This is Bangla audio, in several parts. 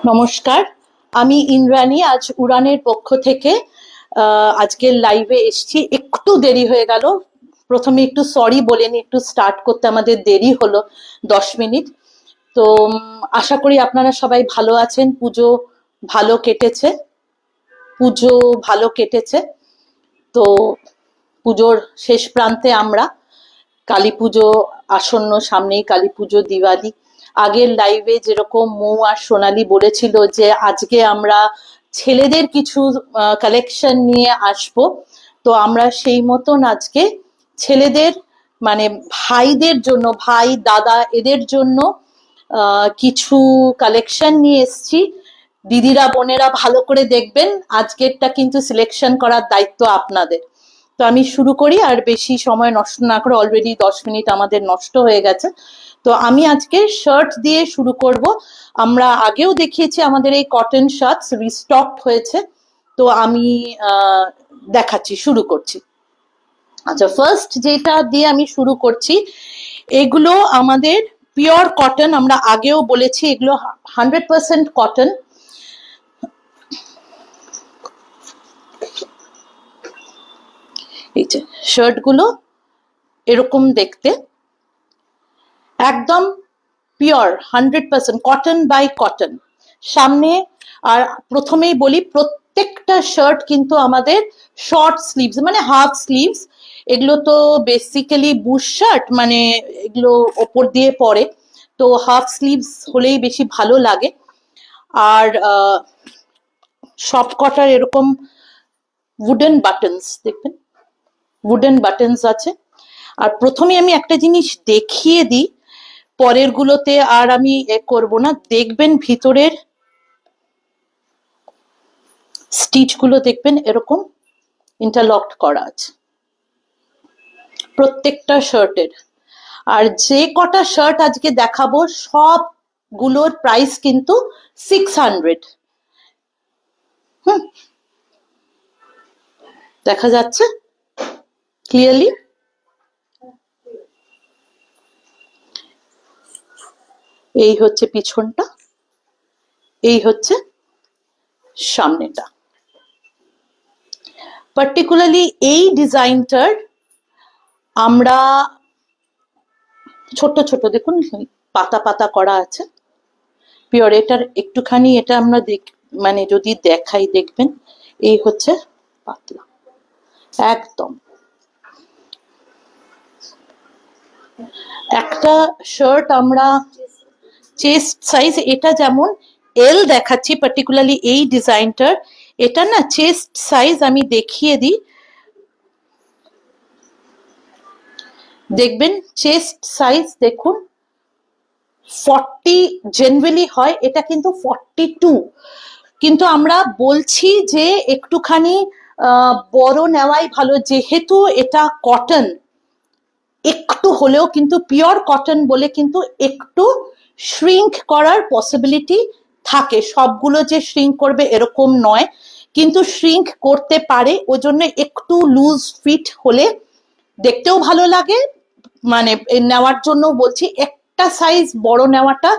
নমস্কার, আমি ইন্দ্রাণী। আজ উড়ানের পক্ষ থেকে আজকের লাইভে এসেছি। একটু দেরি হয়ে গেল, প্রথমে একটু সরি বলে নি, একটু স্টার্ট করতে আমাদের দেরি হলো 10 মিনিট। তো আশা করি আপনারা সবাই ভালো আছেন। ভালো কেটেছে পুজো ভালো কেটেছে। তো পুজোর শেষ প্রান্তে আমরা, কালী পুজো আসন্ন, সামনেই কালী পুজো, দিওয়ালি। আগের লাইভে যেরকম মৌ আর সোনালী বলেছিল যে আজকে আমরা ছেলেদের কিছু কালেকশন নিয়ে আসব, তো আমরা সেই মতন আজকে ছেলেদের মানে ভাইদের জন্য, ভাই দাদা এদের জন্য কিছু কালেকশন নিয়ে এসছি। দিদিরা বোনেরা ভালো করে দেখবেন, আজকেরটা কিন্তু সিলেকশন করার দায়িত্ব আপনাদের। তো আমি শুরু করি, আর বেশি সময় নষ্ট না করে, অলরেডি 10 মিনিট আমাদের নষ্ট হয়ে গেছে। তো আমি আজকে শার্ট দিয়ে শুরু করব। আমরা আগেও দেখিয়েছি আমাদের এই কটন শার্টস রিস্টক হয়েছে, তো আমি দেখাচ্ছি, শুরু করছি। আচ্ছা, ফার্স্ট যেটা দিয়ে আমি শুরু করছি, এগুলো আমাদের পিওর কটন। আমরা আগেও বলেছি এগুলো 100% কটন। এই যে শার্ট গুলো এরকম দেখতে, একদম পিওর 100% কটন বাই কটন। সামনে, আর প্রথমেই বলি, প্রত্যেকটা শার্ট কিন্তু আমাদের শর্ট স্লিভস মানে হাফ স্লিভস। এগুলো তো বেসিক্যালি বুশ শার্ট, মানে এগুলো ওপর দিয়ে পরে, তো হাফ স্লিভস হলেই বেশি ভালো লাগে। আর সব কটার এরকম উডেন বাটনস দেখবেন, উডেন বাটনস আছে। আর প্রথমে আমি একটা জিনিস দেখিয়ে দিই, পরের গুলোতে আর আমি করব না। দেখবেন ভিতরের স্টিচ গুলো দেখবেন এরকম ইন্টারলকড করা আছে প্রত্যেকটা শার্টের। আর যে কটা শার্ট আজকে দেখাবো সবগুলোর প্রাইস কিন্তু 600। দেখা যাচ্ছে ক্লিয়ারলি? এই হচ্ছে পিছনটা, এই হচ্ছে সামনেটা। পার্টিকুলারলি এই ডিজাইনটার আমরা ছোট ছোট, দেখুন পাতা পাতা করা আছে পিওর। এটার একটুখানি এটা আমরা মানে যদি দেখাই দেখবেন, এই হচ্ছে পাতলা একদম। একটা শার্ট আমরা চেস্ট সাইজ, এটা যেমন এল দেখাচ্ছি, পার্টিকুলারলি এই ডিজাইনটার, এটা না চেস্ট সাইজ আমি দেখিয়ে দিই। দেখবেন চেস্ট সাইজ দেখুন 40 জেনারেলি হয়, এটা কিন্তু 42। কিন্তু আমরা বলছি যে একটুখানি বড় নেওয়াই ভালো, যেহেতু এটা কটন। একটু হলেও কিন্তু পিওর কটন বলে কিন্তু একটু শ্রিঙ্ক করার পসিবিলিটি থাকে। সবগুলো যে শ্রিঙ্ক করবে এরকম নয়, কিন্তু শ্রিঙ্ক করতে পারে। ওই জন্য একটু লুজ ফিট হলে দেখতেও ভালো লাগে, মানে নেওয়ার জন্য বলছি একটা সাইজ বড় নেওয়াটা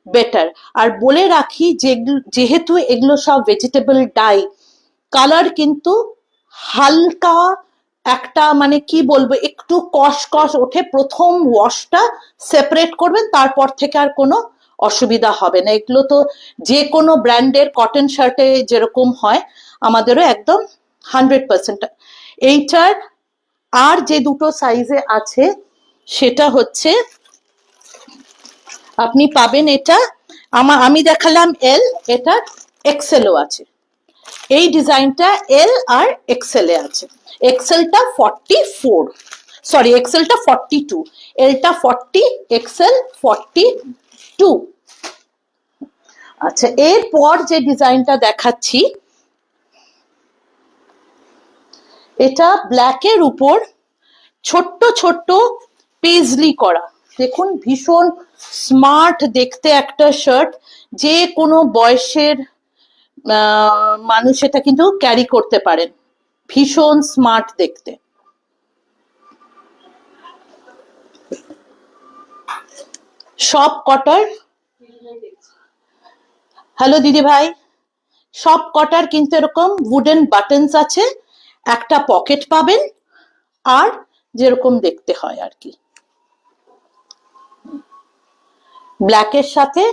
বেটার। আর বলে রাখি যে যেহেতু এগুলো সব ভেজিটেবল ডাই, কালার কিন্তু হালকা একটা, মানে কি বলবো, একটু কষ কষ ওঠে। প্রথম ওয়াশটা সেপারেট করবেন, তারপর থেকে আর কোনো অসুবিধা হবে না। এগুলো তো যে কোনো ব্র্যান্ডের কটন শার্টে যেরকম হয়, আমাদেরও একদম 100%। এইটার আর যে দুটো সাইজে আছে সেটা হচ্ছে, আপনি পাবেন এটা, আমি দেখালাম এল, এটা এক্সেলও আছে। এই ডিজাইনটা এল আর এক্সেল এ আছে। এক্সেলটা 44, সরি এক্সেলটা 42, এলটা 40, এক্সেল 42। আচ্ছা, এরপর যে ডিজাইনটা দেখাচ্ছি, এটা ব্ল্যাকের উপর ছোট্ট ছোট্ট পেজলি করা। দেখুন ভীষণ স্মার্ট দেখতে একটা শার্ট, যে কোনো বয়সের মানুষ এটা কিন্তু ক্যারি করতে পারেন, ভীষণ স্মার্ট দেখতে। সব কটার, হ্যালো দিদি ভাই, সব কটার কিন্তু এরকম উডেন বাটনস আছে, একটা পকেট পাবেন, আর যেরকম দেখতে হয় আর কি, ব্ল্যাকের সাথে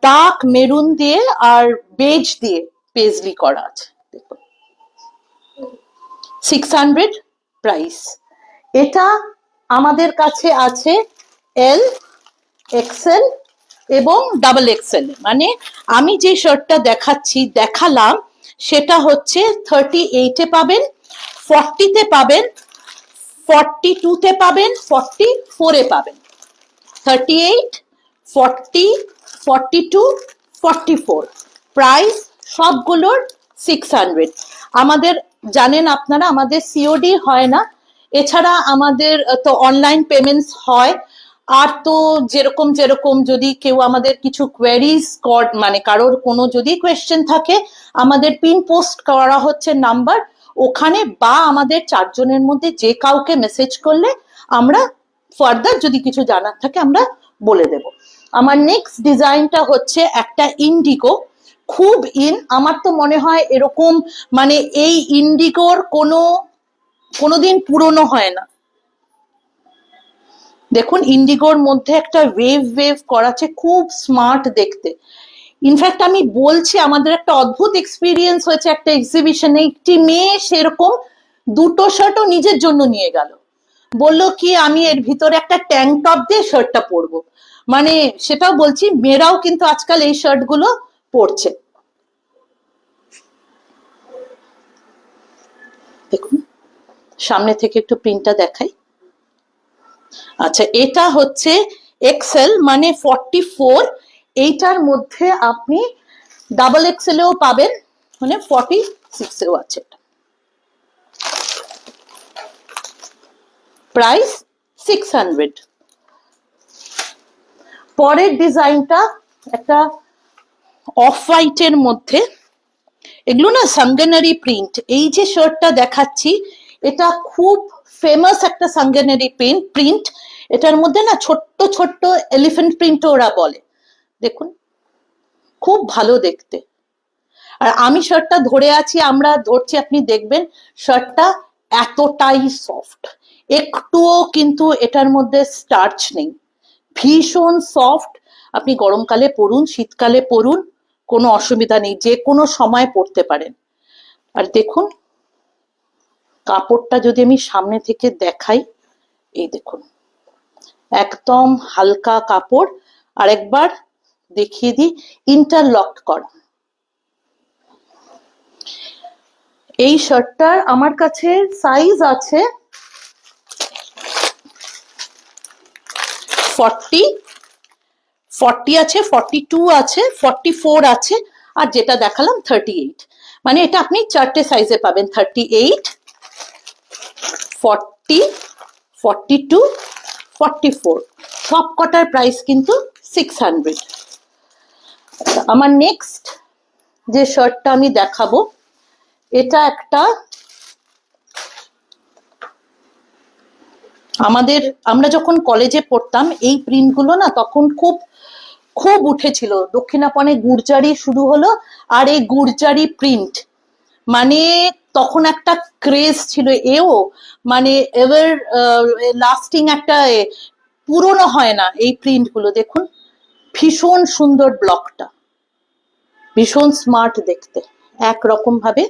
ডার্ক মেরুন দিয়ে আর বেজ দিয়ে পেজলি করা আছে। দেখুন 600 প্রাইস। এটা আমাদের কাছে আছে এল, এক্সেল এবং ডাবল এক্সেল। মানে আমি যে শার্টটা দেখালাম সেটা হচ্ছে 38-এ পাবেন, 40-তে পাবেন, 42-তে পাবেন, 44-এ পাবেন। 38, 40, 42, 44 প্রাইস সবগুলোর 600। আমাদের জানেন আপনারা আমাদের সিওডি হয় না, এছাড়া আমাদের তো অনলাইন পেমেন্টস হয়। আর তো যেরকম যেরকম যদি কেউ আমাদের কিছু কোয়েরিজ মানে কারোর কোনো যদি কোয়েশ্চেন থাকে, আমাদের পিন পোস্ট করা হচ্ছে নাম্বার, ওখানে বা আমাদের 4 জনের মধ্যে যে কাউকে মেসেজ করলে আমরা ফার্দার যদি কিছু জানার থাকে আমরা বলে দেব। আমার নেক্সট ডিজাইনটা হচ্ছে একটা ইন্ডিগো, খুব আমার তো মনে হয় এরকম, মানে এই ইন্ডিগোর কোনোদিন পুরনো হয় না। দেখুন ইন্ডিগোর মধ্যে একটা ওয়েভ করা আছে, খুব স্মার্ট দেখতে। ইনফ্যাক্ট আমি বলছি আমাদের একটা অদ্ভুত এক্সপিরিয়েন্স হয়েছে একটা এক্সিবিশনে, একটি মেয়ে সেরকম 2টো শার্টও নিজের জন্য নিয়ে গেল, বললো কি আমি এর ভিতরে একটা ট্যাঙ্ক টপ দিয়ে শার্টটা পরবো। মানে সেটাও বলছি, মেয়েরাও কিন্তু আজকাল এই শার্ট গুলো পরছে। দেখুন সামনে থেকে একটু প্রিন্টটা দেখাই। আচ্ছা, এটা হচ্ছে এক্সেল মানে 44, এইটার মধ্যে আপনি ডাবল এক্সেলেও পাবেন, মানে 46এও আছে। প্রাইস 600। পরের ডিজাইনটা একটা অফ হোয়াইটের মধ্যে, এগুলো না সাঙ্গেনারি প্রিন্ট। এই যে শার্টটা দেখাচ্ছি এটা খুব ফেমাস একটা সাঙ্গেনারি প্রিন্ট। এটার মধ্যে না ছোট্ট ছোট্ট এলিফ্যান্ট প্রিন্ট ওরা বলে। দেখুন খুব ভালো দেখতে। আর আমি শার্টটা ধরে আছি, আমরা ধরছি, আপনি দেখবেন শার্টটা এতটাই সফট, একটুও কিন্তু এটার মধ্যে স্টার্চ নেই, ভীষণ সফট। আপনি গরমকালে পরুন, শীতকালে পরুন, কোনো অসুবিধা নেই, যে কোনো সময় পরতে পারেন। আর দেখুন কাপড়টা যদি আমি সামনে থেকে দেখাই, এই দেখুন একদম হালকা কাপড়। আর একবার দেখিয়ে দিই, ইন্টারলক করা। এই শার্টটার আমার কাছে সাইজ আছে 40 আছে, 42 আছে, 44 আছে, আর যেটা দেখালাম 38। মানে এটা আপনি 4টে সাইজে পাবেন, 38, 40, 42, 44। সব কটার প্রাইস কিন্তু 600। আমার নেক্সট যে শার্টটা আমি দেখাবো, এটা একটা আমরা যখন কলেজে পড়তাম এই প্রিন্টগুলো না তখন খুব খুব উঠেছিল। দক্ষিণাপনে গুর্জারি শুরু হলো, আর এই গুর্জারি প্রিন্ট মানে তখন একটা ক্রেজ ছিল, এও মানে এভার লাস্টিং একটা, পুরনো হয় না এই প্রিন্টগুলো। দেখুন ভীষণ সুন্দর, ব্লকটা ভীষণ স্মার্ট দেখতে, একরকম ভাবে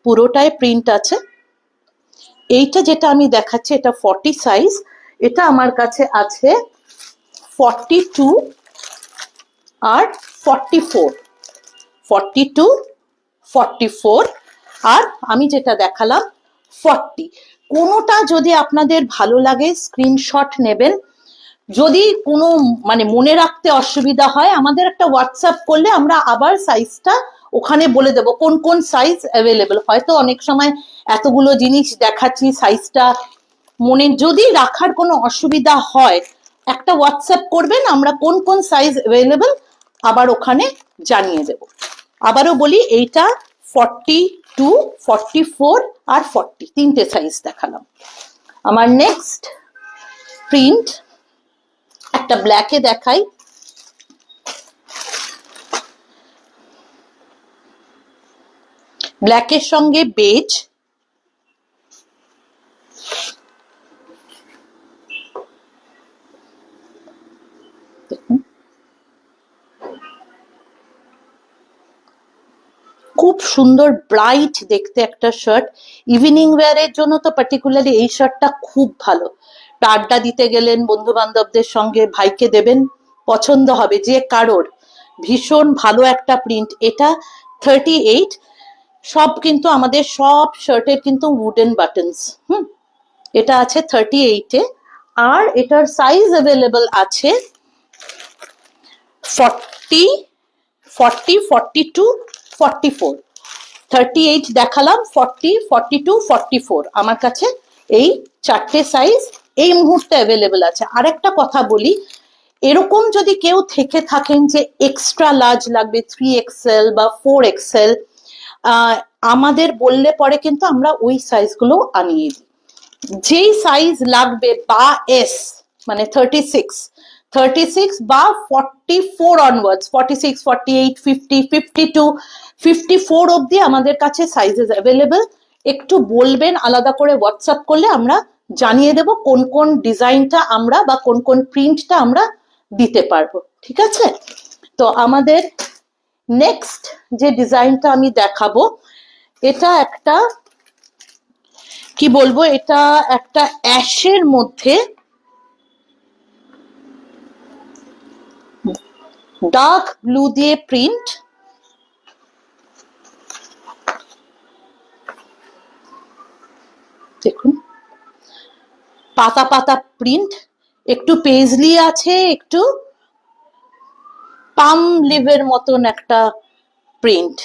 পুরোটাই প্রিন্ট আছে। এইটা যেটা আমি দেখাচ্ছি এটা 40 সাইজ, এটা আমার কাছে আছে 42 আর 44, 42, 44, আর আমি যেটা দেখালাম 40। কোনোটা যদি আপনাদের ভালো লাগে স্ক্রিনশট নেবেন, যদি কোনো মানে মনে রাখতে অসুবিধা হয় আমাদের একটা হোয়াটসঅ্যাপ করলে আমরা আবার সাইজটা ওখানে বলে দেবো কোন কোন সাইজ অ্যাভেলেবেল। হয়তো অনেক সময় এতগুলো জিনিস দেখাচ্ছি, সাইজটা মনে যদি রাখার কোনো অসুবিধা হয় একটা হোয়াটসঅ্যাপ করবেন, আমরা কোন কোন সাইজ অ্যাভেলেবেল আবার ওখানে জানিয়ে দেব। আবারও বলি, এইটা 42, 44 আর 40, 3টে সাইজ দেখালাম। আমার নেক্সট প্রিন্ট একটা ব্ল্যাকে দেখাই। ব্ল্যাকের সঙ্গে বেজ, দেখুন খুব সুন্দর ব্রাইট দেখতে একটা শার্ট। ইভিনিং ওয়্যারের জন্য তো পার্টিকুলারলি এই শার্টটা খুব ভালো। আড্ডা দিতে গেলেন বন্ধু বান্ধবদের সঙ্গে, ভাইকে দেবেন, পছন্দ হবে যে কারোর। ভীষণ ভালো একটা প্রিন্ট। এটা 38। সব কিন্তু আমাদের সব শার্টের কিন্তু উডেন বাটনস। এটা আছে 38-এ। আর এটার সাইজ অ্যাভেলেবল আছে 40, 42, 44। 38 দেখালাম, 40, 42, 44 আমার কাছে এই চারটে সাইজ এই মুহূর্তে অ্যাভেলেবল আছে। আরেকটা কথা বলি, এরকম যদি কেউ থেকে থাকেন যে এক্সট্রা লার্জ লাগবে, 3XL বা 4XL, আমাদের বললে পরে কিন্তু আমরা ওই সাইজগুলো আনিয়ে দিই। যেই সাইজ লাগবে বা এস মানে 36 বা 44 অনওয়ার্ডস, 46, 48, 50, 52, 54 অব্দি আমাদের কাছে সাইজেস অ্যাভেলেবল। একটু বলবেন, আলাদা করে হোয়াটসঅ্যাপ করলে আমরা জানিয়ে দেব কোন কোন ডিজাইনটা আমরা বা কোন কোন প্রিন্টটা আমরা দিতে পারবো। ঠিক আছে? তো আমাদের নেক্সট যে ডিজাইনটা আমি দেখাবো, এটা একটা কি বলবো, এটা একটা অ্যাশের মধ্যে ডার্ক ব্লু দিয়ে প্রিন্ট। দেখুন পাতা পাতা প্রিন্ট, একটু পেজলি আছে, একটু পাম লিভের মতন একটা প্রিন্ট।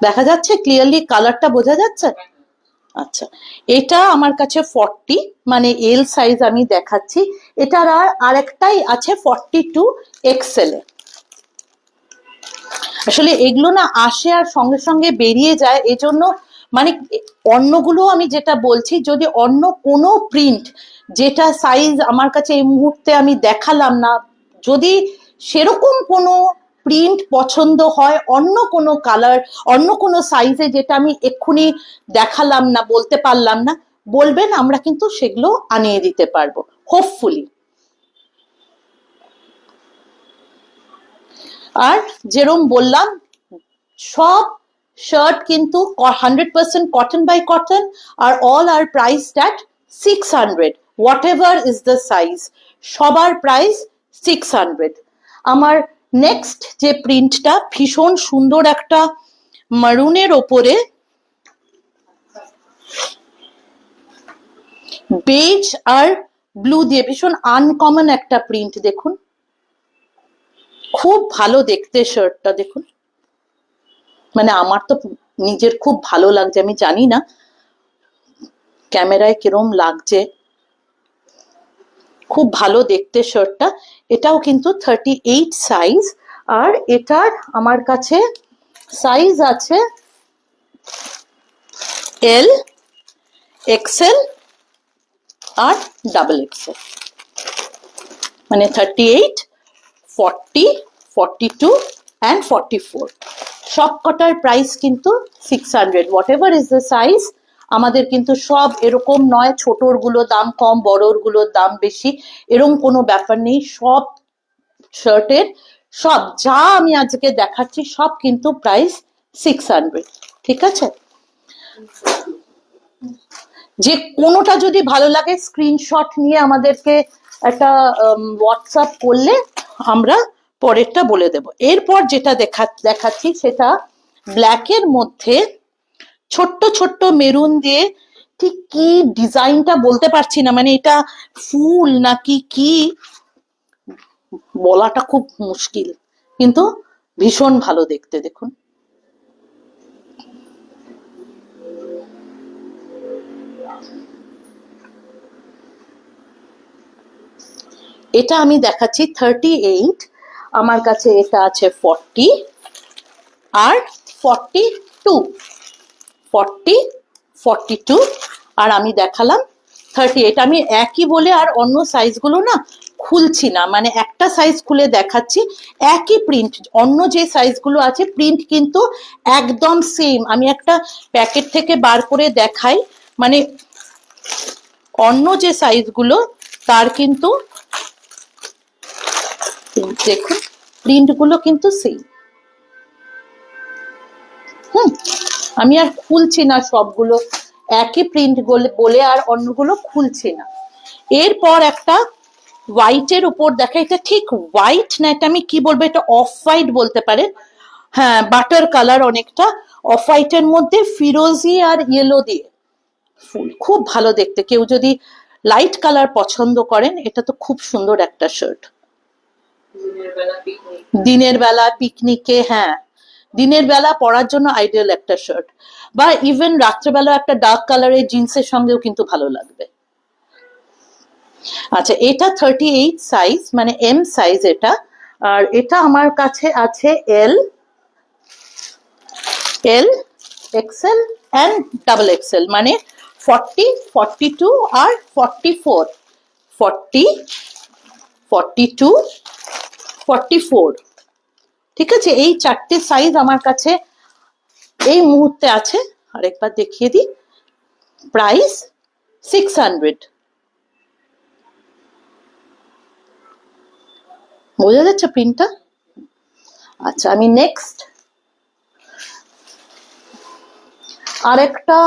দেখা যাচ্ছে ক্লিয়ারলি? কালারটা বোঝা যাচ্ছে? আচ্ছা, এটা আমার কাছে 40 মানে এল সাইজ আমি দেখাচ্ছি। এটার আর আরেকটাই আছে 42XL এ। আসলে এগুলো না আসে আর সঙ্গে সঙ্গে বেরিয়ে যায়, এজন্য মানে অন্যগুলো আমি যেটা বলছি, যদি অন্য কোনো প্রিন্ট যেটা সাইজ আমার কাছে এই মুহূর্তে আমি দেখালাম না, যদি সেরকম কোনো প্রিন্ট পছন্দ হয়, অন্য কোনো কালার, অন্য কোনো সাইজে যেটা আমি এক্ষুনি দেখালাম না, বলতে পারলাম না, বলবেন, আমরা কিন্তু সেগুলো আনিয়ে দিতে পারবো হোপফুলি। আর যেরকম বললাম, সব শার্ট কিন্তু 100% কটন বাই কটন, আর all are priced at 600, whatever is the size, সবার প্রাইস 600। আমার নেক্সট যে প্রিন্টটা ভীষণ সুন্দর, একটা মারুনের ওপরে বেজ আর ব্লু দিয়ে ভীষণ আনকমন একটা প্রিন্ট। দেখুন খুব ভালো দেখতে শার্টটা। দেখুন মানে আমার তো নিজের খুব ভালো লাগছে, আমি জানি না ক্যামেরায় কিরম লাগছে, খুব ভালো দেখতে শার্টটা। এটাও কিন্তু 38 সাইজ, আর এটার আমার কাছে সাইজ আছে এল, এক্সেল আর XXL, মানে 38, 40, 42 and 44। সব কটার প্রাইস কিন্তু 600, whatever is the size. আমাদের কিন্তু সব এরকম নয় ছোটর গুলো দাম কম, বড়র গুলোর দাম বেশি, এরকম কোনো ব্যাপার নেই। সব শার্টের, সব যা আমি আজকে দেখাচ্ছি সব কিন্তু প্রাইস 600। ঠিক আছে? যে কোনোটা যদি ভালো লাগে স্ক্রিনশট নিয়ে আমাদেরকে একটা হোয়াটসঅ্যাপ করলে আমরা পরেরটা বলে দেব। এরপর যেটা দেখাচ্ছি সেটা ব্ল্যাকের মধ্যে ছোট্ট ছোট্ট মেরুন দিয়ে, ঠিক কি ডিজাইনটা বলতে পারছি না, মানে এটা ফুল নাকি কি বলাটা খুব মুশকিল, কিন্তু ভীষণ ভালো দেখতে। দেখুন এটা আমি দেখাচ্ছি 38, আমার কাছে এটা আছে 40 আর 42, 40, 42, আর আমি দেখালাম 38। আমি একই বলে আর অন্য সাইজগুলো না খুলছি না, মানে একটা সাইজ খুলে দেখাচ্ছি, একই প্রিন্ট, অন্য যে সাইজগুলো আছে প্রিন্ট কিন্তু একদম সেম। আমি একটা প্যাকেট থেকে বার করে দেখাই, মানে অন্য যে সাইজগুলো তার কিন্তু দেখুন প্রিন্টগুলো কিন্তু সেম। আমি আর খুলছি না সবগুলো, একই প্রিন্ট বলে আর অন্যগুলো খুলছি না। এরপর একটা হোয়াইটের উপর দেখা, এটা ঠিক হোয়াইট না, এটা আমি কি বলবো, এটা অফ হোয়াইট বলতে পারে, হ্যাঁ বাটার কালার অনেকটা, অফ হোয়াইটের মধ্যে ফিরোজি আর ইয়েলো দিয়ে ফুল, খুব ভালো দেখতে। কেউ যদি লাইট কালার পছন্দ করেন, এটা তো খুব সুন্দর একটা শার্ট দিনের বেলা পিকনিকে, হ্যাঁ দিনের বেলা পরার জন্য আইডিয়াল একটা শার্ট, বা ইভেন রাত্রেবেলা একটা ডার্ক কালারের জিন্সের সঙ্গেও কিন্তু ভালো লাগবে। আচ্ছা এটা 38 সাইজ, মানে এম সাইজ এটা, আর এটা আমার কাছে আছে এল, এক্সেল এন্ড ডাবল এক্সেল, মানে 40, 42 আর 44, 40, 42, 44, ঠিক আছে, এই চারটে সাইজ আমার কাছে এই মুহূর্তে আছে। আরেকবার দেখিয়ে দিই, প্রাইস 600, বোঝা যাচ্ছে প্রিন্টটা? আচ্ছা আমি নেক্সট আরেকটা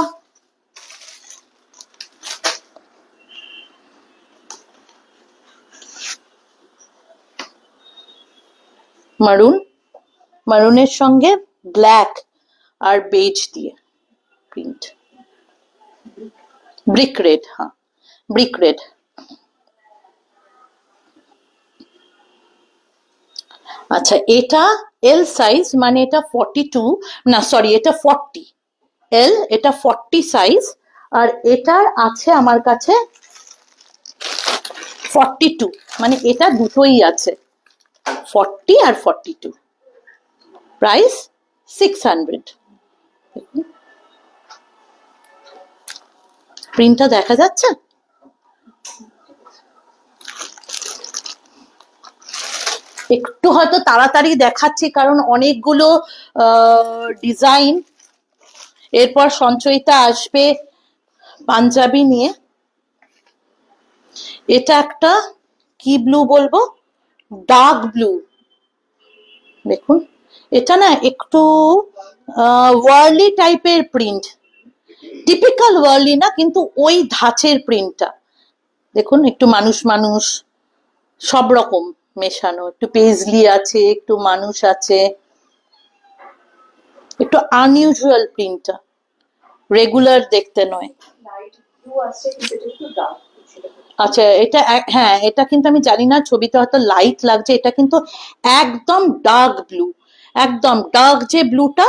মারুনের সঙ্গে ব্ল্যাক আর বেজ দিয়ে প্রিন্ট, ব্রিক রেড, হ্যাঁ ব্রিক রেড। আচ্ছা এটা এল সাইজ, মানে এটা 42, না সরি এটা 40 এল, এটা 40 সাইজ, আর এটার আছে আমার কাছে 42, মানে এটা দুটোই আছে, 40 আর 42, প্রাইস 600। প্রিন্টটা দেখা যাচ্ছে? একটু হয়তো তাড়াতাড়ি দেখাচ্ছি কারণ অনেকগুলো ডিজাইন, এরপর সঞ্চয়িতা আসবে পাঞ্জাবি নিয়ে। এটা একটা কি ব্লু বলবো, ডার্ক ব্লু, দেখুন এটা না একটু ওয়ার্লি টাইপের প্রিন্ট, টিপিক্যাল ওয়ার্লি না কিন্তু ওই ধাঁচের প্রিন্টটা দেখুন, একটু মানুষ মানুষ সব রকম মেশানো, একটু পেজলি আছে, একটু মানুষ আছে, একটু আনইউজুয়াল প্রিন্টটা, রেগুলার দেখতে নয়। আচ্ছা এটা হ্যাঁ এটা কিন্তু আমি জানি না, ছবিতে হয়তো লাইট লাগছে, এটা কিন্তু একদম ডার্ক ব্লু, একদম ডার্ক যে ব্লুটা,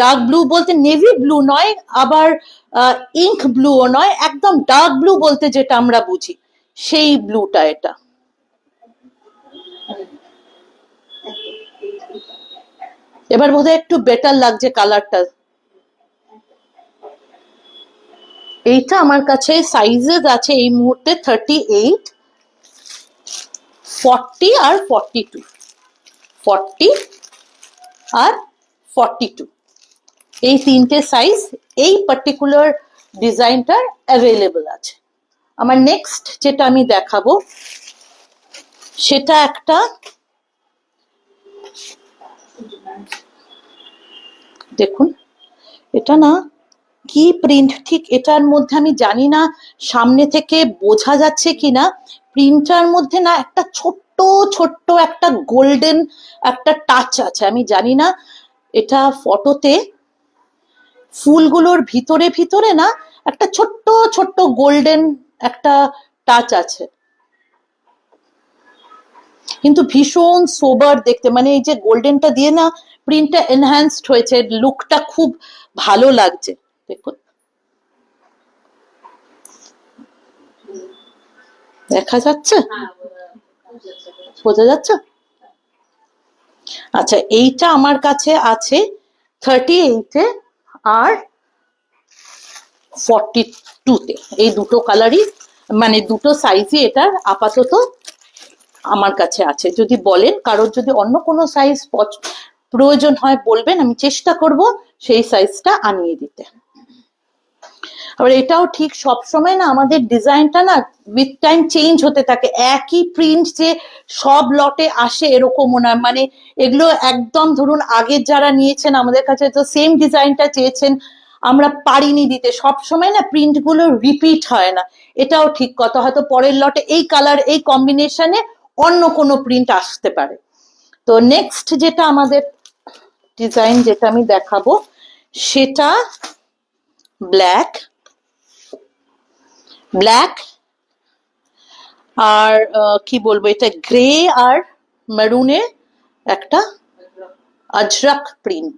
ডার্ক ব্লু বলতে নেভি ব্লু নয়, আবার ইঙ্ক ব্লুও নয়, একদম ডার্ক ব্লু বলতে যেটা আমরা বুঝি সেই ব্লুটা এটা। এবার বোধহয় একটু বেটার লাগছে কালারটা। এইটা আমার কাছে সাইজেস আছে এই মুহূর্তে 38, 40 আর 42, 40 আর 42, এই তিনটে সাইজ এই পার্টিকুলার ডিজাইনটার অ্যাভেলেবল আছে। আমার নেক্সট যেটা আমি দেখাবো সেটা একটা দেখুন, এটা না কি প্রিন্ট ঠিক এটার মধ্যে আমি জানি না সামনে থেকে বোঝা যাচ্ছে কিনা, প্রিন্টার মধ্যে না একটা ছোট্ট ছোট্ট একটা গোল্ডেন একটা টাচ আছে, আমি জানি না এটা ফটোতে ফুলগুলোর ভিতরে ভিতরে না একটা ছোট্ট ছোট্ট গোল্ডেন একটা টাচ আছে, কিন্তু ভীষণ সোবার দেখতে, মানে এই যে গোল্ডেনটা দিয়ে না প্রিন্টটা এনহ্যান্সড হয়েছে, লুকটা খুব ভালো লাগছে দেখুন, দেখা যাচ্ছে, বোঝা যাচ্ছে? আচ্ছা এইটা আমার কাছে আছে 38-এ, আর 42-তে। এই দুটো কালারই মানে দুটো সাইজই এটার আপাতত আমার কাছে আছে। যদি বলেন কারোর যদি অন্য কোনো সাইজ প্রয়োজন হয় বলবেন, আমি চেষ্টা করব সেই সাইজটা আনিয়ে দিতে। আবার এটাও ঠিক সব সময় না আমাদের ডিজাইনটা না উইথ টাইম চেঞ্জ হতে থাকে। একই প্রিন্ট যে সব লটে আসে এরকমও না, মানে এগুলো একদম ধরুন আগের যারা নিয়েছেন আমাদের কাছে তো সেম ডিজাইনটা চেয়েছেন, আমরা পারিনি দিতে। সব সময় না প্রিন্ট গুলো রিপিট হয় না, এটাও ঠিক কথা। হয়তো পরের লটে এই কালার এই কম্বিনেশনে অন্য কোনো প্রিন্ট আসতে পারে। তো নেক্সট যেটা আমাদের ডিজাইন যেটা আমি দেখাবো সেটা ব্ল্যাক আর কি বলবো, এটা গ্রে আর মেরুনে একটা আজরাক প্রিন্ট।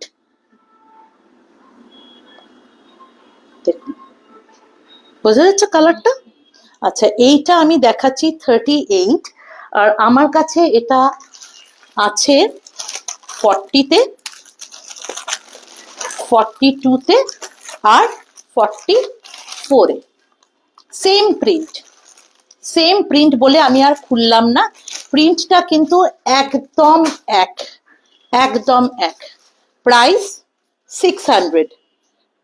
দেখুন বোঝা যাচ্ছে কালারটা? আচ্ছা, এইটা আমি দেখাচ্ছি 38, আর আমার কাছে এটা আছে 40-তে, 42-তে আর 44-এ। সেম প্রিন্ট বলে আমি আর খুললাম না। প্রিন্টটা কিন্তু একদম এক। প্রাইস 600।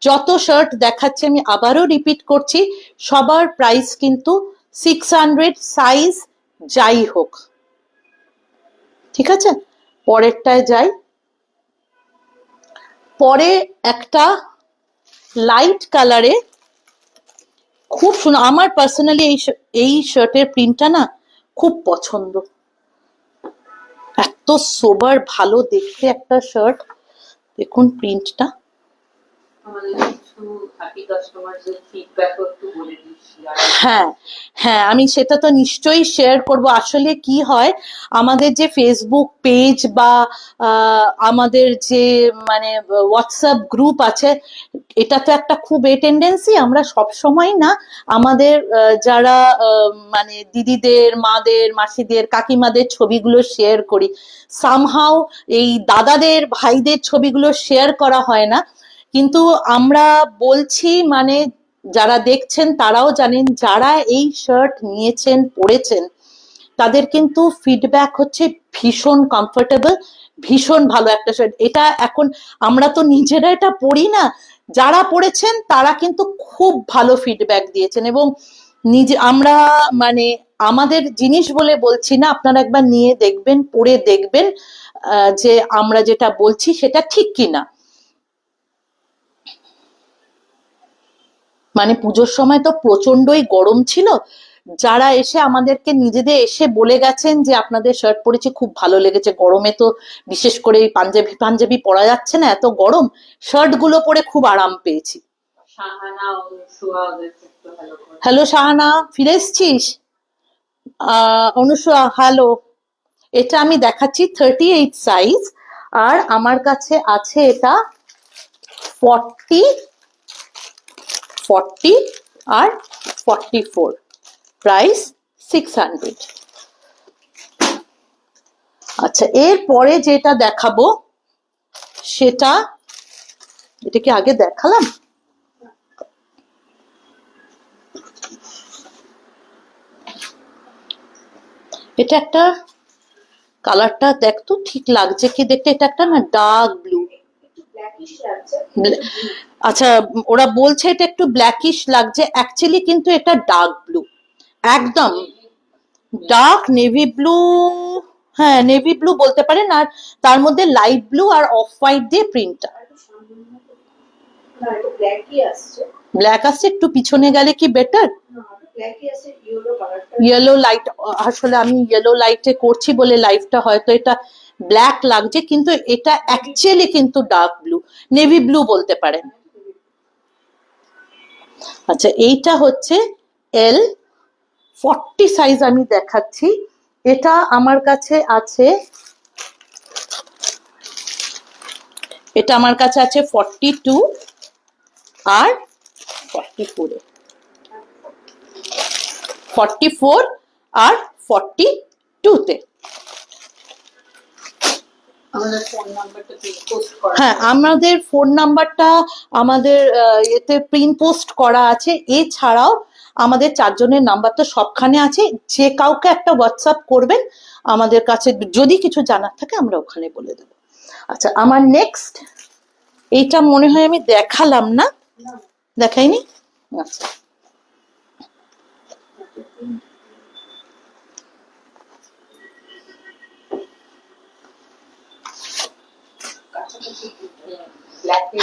যত শার্ট দেখাচ্ছে আমি আবারও রিপিট করছি, সবার প্রাইস কিন্তু 600, সাইজ যাই হোক। ঠিক আছে, পরেরটায় যাই। পরে একটা লাইট কালারে খুব সুন্দর, আমার পার্সোনালি এই শার্টের প্রিন্টটা না খুব পছন্দ। এত সোবার ভালো দেখতে একটা শার্ট, দেখুন প্রিন্টটা। হ্যাঁ, আমি সেটা তো নিশ্চয়ই শেয়ার করব। আসলে কি হয়, আমাদের যে ফেসবুক পেজ বা আমাদের যে মানে হোয়াটসঅ্যাপ গ্রুপ আছে, এটা তো একটা খুব টেন্ডেন্সি, আমরা সব সময় না আমাদের যারা মানে দিদিদের, মাদের, মাসিদের, কাকিমাদের ছবিগুলো শেয়ার করি। সামহাও এই দাদাদের, ভাইদের ছবিগুলো শেয়ার করা হয় না। কিন্তু আমরা বলছি, মানে যারা দেখছেন তারাও জানেন, যারা এই শার্ট নিয়েছেন, পরেছেন, তাদের কিন্তু ফিডব্যাক হচ্ছে ভীষণ কমফোর্টেবল, ভীষণ ভালো একটা শার্ট। এটা এখন আমরা তো নিজেরা এটা পরি না, যারা পরেছেন তারা কিন্তু খুব ভালো ফিডব্যাক দিয়েছেন। এবং নিজে আমরা মানে আমাদের জিনিস বলে বলছি না, আপনারা একবার নিয়ে দেখবেন, পরে দেখবেন যে আমরা যেটা বলছি সেটা ঠিক কিনা। মানে পুজোর সময় তো প্রচন্ডই গরম ছিল, যারা এসে আমাদেরকে নিজেদের এসে বলে গেছেন যে আপনাদের শার্ট পরেছি, খুব ভালো লেগেছে। গরমে তো বিশেষ করে পাঞ্জাবি পরা যাচ্ছে না, এত গরম, শার্ট গুলো পরে খুব আরাম পেয়েছি। হ্যালো শাহানা, ফিরে এসছিস? অনুসুয়া হ্যালো। এটা আমি দেখাচ্ছি 38 সাইজ, আর আমার কাছে আছে এটা 40 আর 44, প্রাইস 600। আচ্ছা, এরপরে যেটা দেখাবো সেটা, এটা কি আগে দেখালাম? এটা একটা কালারটা দেখতো ঠিক লাগছে কি দেখতে, এটা একটা না ডার্ক ব্লু। আচ্ছা, ওরা বলছে এটা একটু ব্ল্যাকিশ লাগছে, অ্যাকচুয়ালি কিন্তু এটা ডার্ক ব্লু, একদম ডার্ক নেভি ব্লু। হ্যাঁ, নেভি ব্লু বলতে পারেন, আর তার মধ্যে লাইট ব্লু আর অফ হোয়াইট দিয়ে প্রিন্টটা। ব্ল্যাক আসছে, একটু পিছনে গেলে কি বেটার? ইয়েলো লাইট, আসলে আমি ইয়েলো লাইটে করছি বলে লাইটটা হয়তো এটা ব্ল্যাক লাগছে, কিন্তু এটা অ্যাকচুয়ালি কিন্তু ডার্ক ব্লু, নেভি ব্লু বলতে পারেন। আচ্ছা, এইটা হচ্ছে L 40 সাইজ আমি দেখাচ্ছি। এটা আমার কাছে আছে, এটা আমার কাছে আছে 42 আর 44-এ, 44 আর 42-তে। হ্যাঁ, আমাদের ফোন নাম্বারটা আমাদের এতে প্রিন্ট পোস্ট করা আছে। এছাড়াও আমাদের 4 জনের নাম্বার তো সবখানে আছে, যে কাউকে একটা হোয়াটসঅ্যাপ করবেন আমাদের কাছে, যদি কিছু জানার থাকে আমরা ওখানে বলে দেবো। আচ্ছা, আমার নেক্সট এইটা মনে হয় আমি দেখালাম না, দেখাইনি? আচ্ছা,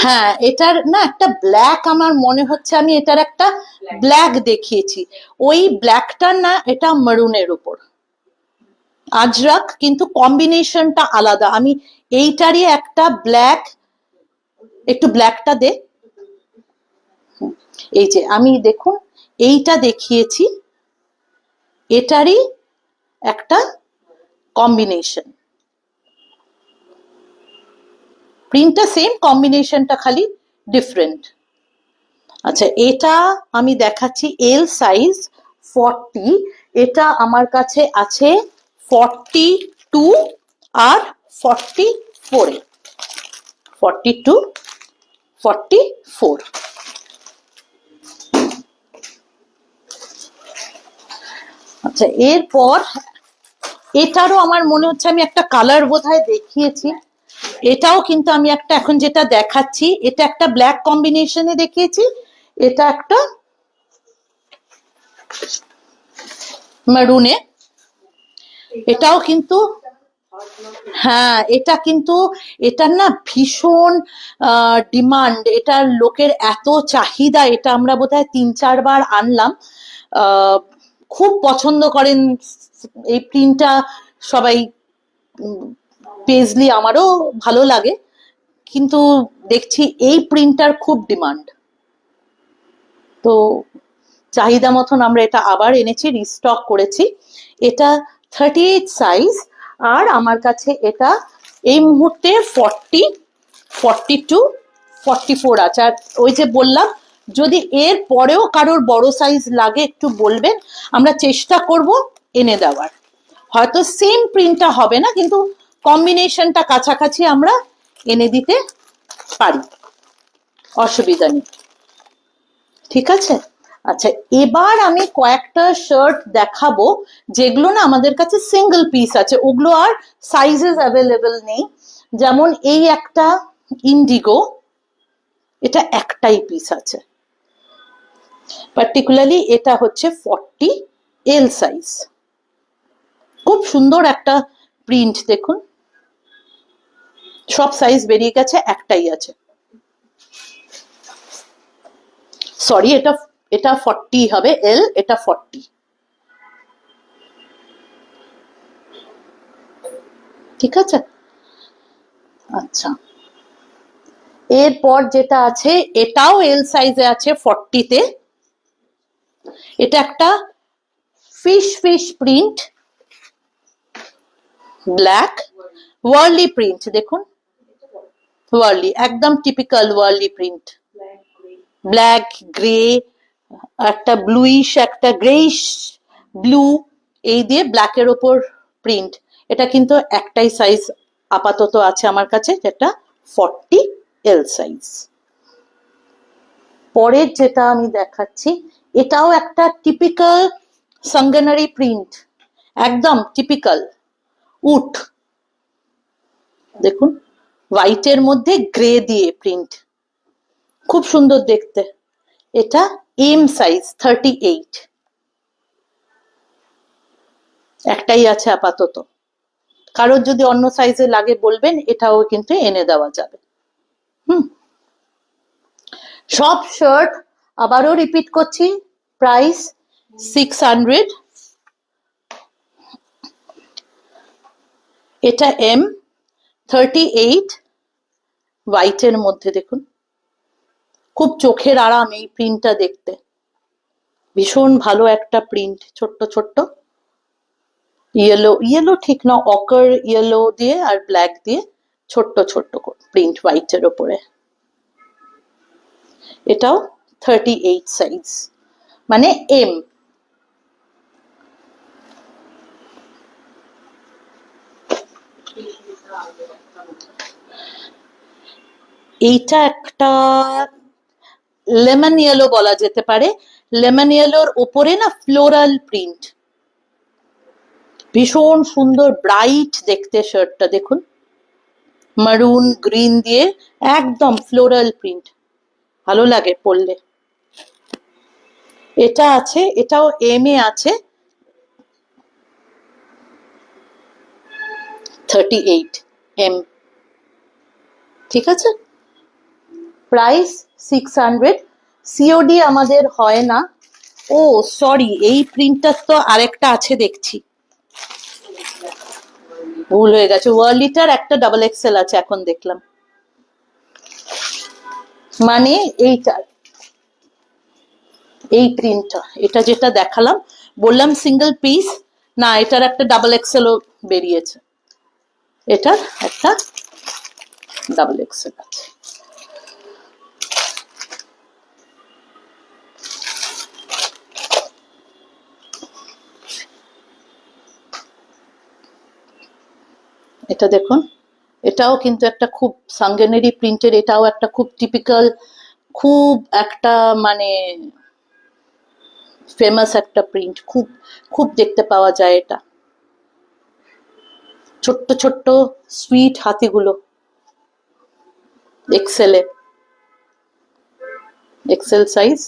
হ্যাঁ, এটার না একটা ব্ল্যাক আমার মনে হচ্ছে, আমি এটার একটা ব্ল্যাক দেখিয়েছি, ওই ব্ল্যাকটার না, এটা মারুনের উপর আজরাক, কিন্তু কম্বিনেশনটা আলাদা। আমি এইটারই একটা ব্ল্যাক, একটু ব্ল্যাকটা দে, এই যে আমি দেখুন এইটা দেখিয়েছি, এটারই একটা কম্বিনেশন, প্রিন্টটা সেম, কম্বিনেশনটা খালি ডিফারেন্ট। আচ্ছা, এটা আমি দেখাচ্ছি এল সাইজ 40, এটা আমার কাছে আছে 42 আর 44, 42 44। আচ্ছা, এরপর এটারও আমার মনে হচ্ছে আমি একটা কালার বোধহয় দেখিয়েছি, এটাও কিন্তু আমি একটা এখন যেটা দেখাচ্ছি এটা একটা ব্ল্যাক কম্বিনেশনে দেখিয়েছি, এটা একটা মারুনে, এটাও কিন্তু, হ্যাঁ এটা কিন্তু, এটার না ভীষণ ডিমান্ড, এটার লোকের এত চাহিদা, এটা আমরা বোধহয় 3-4 বার আনলাম, খুব পছন্দ করেন এই প্রিন্টটা সবাই। পেজলি আমারও ভালো লাগে, কিন্তু দেখছি এই প্রিন্টার খুব ডিমান্ড, তো চাহিদা মতন আমরা এটা আবার এনেছি, রিস্টক করেছি। এটা 38 সাইজ, আর আমার কাছে এটা এই মুহূর্তে 40, 42, 44 আছে। আর ওই যে বললাম, যদি এর পরেও কারোর বড় সাইজ লাগে একটু বলবেন, আমরা চেষ্টা করব এনে দেওয়ার। হয়তো সেম প্রিন্টটা হবে না, কিন্তু কম্বিনেশনটা কাছাকাছি আমরা এনে দিতে পারি, অসুবিধা নেই। ঠিক আছে? আচ্ছা, এবার আমি কয়েকটা শার্ট দেখাবো যেগুলো না আমাদের কাছে সিঙ্গেল পিস আছে, ওগুলো আর সাইজেস অ্যাভেলেবেল নেই। যেমন এই একটা ইন্ডিগো, এটা একটাই পিস আছে, পার্টিকুলারলি এটা হচ্ছে 40 এল সাইজ, খুব সুন্দর একটা প্রিন্ট, দেখুন সব সাইজ বেরিয়ে গেছে, একটাই আছে, সরি এটা এটা 40 হবে, এল, এটা 40। ঠিক আছে? আচ্ছা, এরপর যেটা আছে এটাও এল সাইজে আছে 40-তে, এটা একটা fish print, black Warli print, দেখুন ওয়ার্লি, একদম typical Warli print, black grey, একটা ব্লুইশ, একটা গ্রেইশ ব্লু, এই দিয়ে ব্ল্যাকের ওপর প্রিন্ট। এটা কিন্তু একটাই সাইজ আপাতত আছে আমার কাছে, যেটা 40 এল সাইজ। পরের যেটা আমি দেখাচ্ছি, এটাও একটা টিপিক্যাল সাঙ্গনারি প্রিন্ট, একদম টিপিক্যাল উট, দেখুন হোয়াইটের মধ্যে গ্রে দিয়ে প্রিন্ট, খুব সুন্দর দেখতে। এটা এম সাইজ 38, একটাই আছে আপাতত, কারোর যদি অন্য সাইজে লাগে বলবেন, এটাও কিন্তু এনে দেওয়া যাবে। সব শার্ট আবারও রিপিট করছি, প্রাইস 600, এটা এম 38 হোয়াইটের মধ্যে, দেখুন খুব চোখের আরাম এই প্রিন্টটা দেখতে, ভীষণ ভালো একটা প্রিন্ট, ছোট্ট ছোট্ট ইয়েলো, ইয়েলো ঠিক না, অকার ইয়েলো দিয়ে আর ব্ল্যাক দিয়ে ছোট্ট ছোট্ট প্রিন্ট হোয়াইটের ওপরে, এটাও 38 সাইজ, মানে এম। এইটা একটা লেমন ইয়েলো বলা যেতে পারে। লেমন ইয়েলোর ওপরে না ফ্লোরাল প্রিন্ট, ভীষণ সুন্দর ব্রাইট দেখতে শার্টটা, দেখুন মারুন গ্রিন দিয়ে একদম ফ্লোরাল প্রিন্ট, ভালো লাগে পরলে। এটা আছে, এটাও এম এ আছে, 38 এম, ঠিক আছে। প্রাইস 600, সিওডি আমাদের হয় না। ও সরি, এই প্রিন্টটার তো আরেকটা আছে দেখছি, ভুল হয়ে গেছে। ওয়ার্লিটার একটা ডাবল এক্সেল আছে এখন দেখলাম, মানে এইটা, এই প্রিন্টটা, এটা যেটা দেখালাম বললাম সিঙ্গেল পিস, না এটার একটা ডাবল এক্সেলও বেরিয়েছে, এটার একটা ডাবল এক্সেল আছে। এটা দেখুন, এটাও কিন্তু একটা খুব সাঙ্গেনেরি প্রিন্টের, এটাও একটা খুব টিপিক্যাল, খুব একটা মানে ফেমাস একটা প্রিন্ট, খুব খুব দেখতে পাওয়া যায় এটা। ছোট্ট ছোট্ট সুইট হাতিগুলো, এক্সেলে, এক্সেল সাইজ।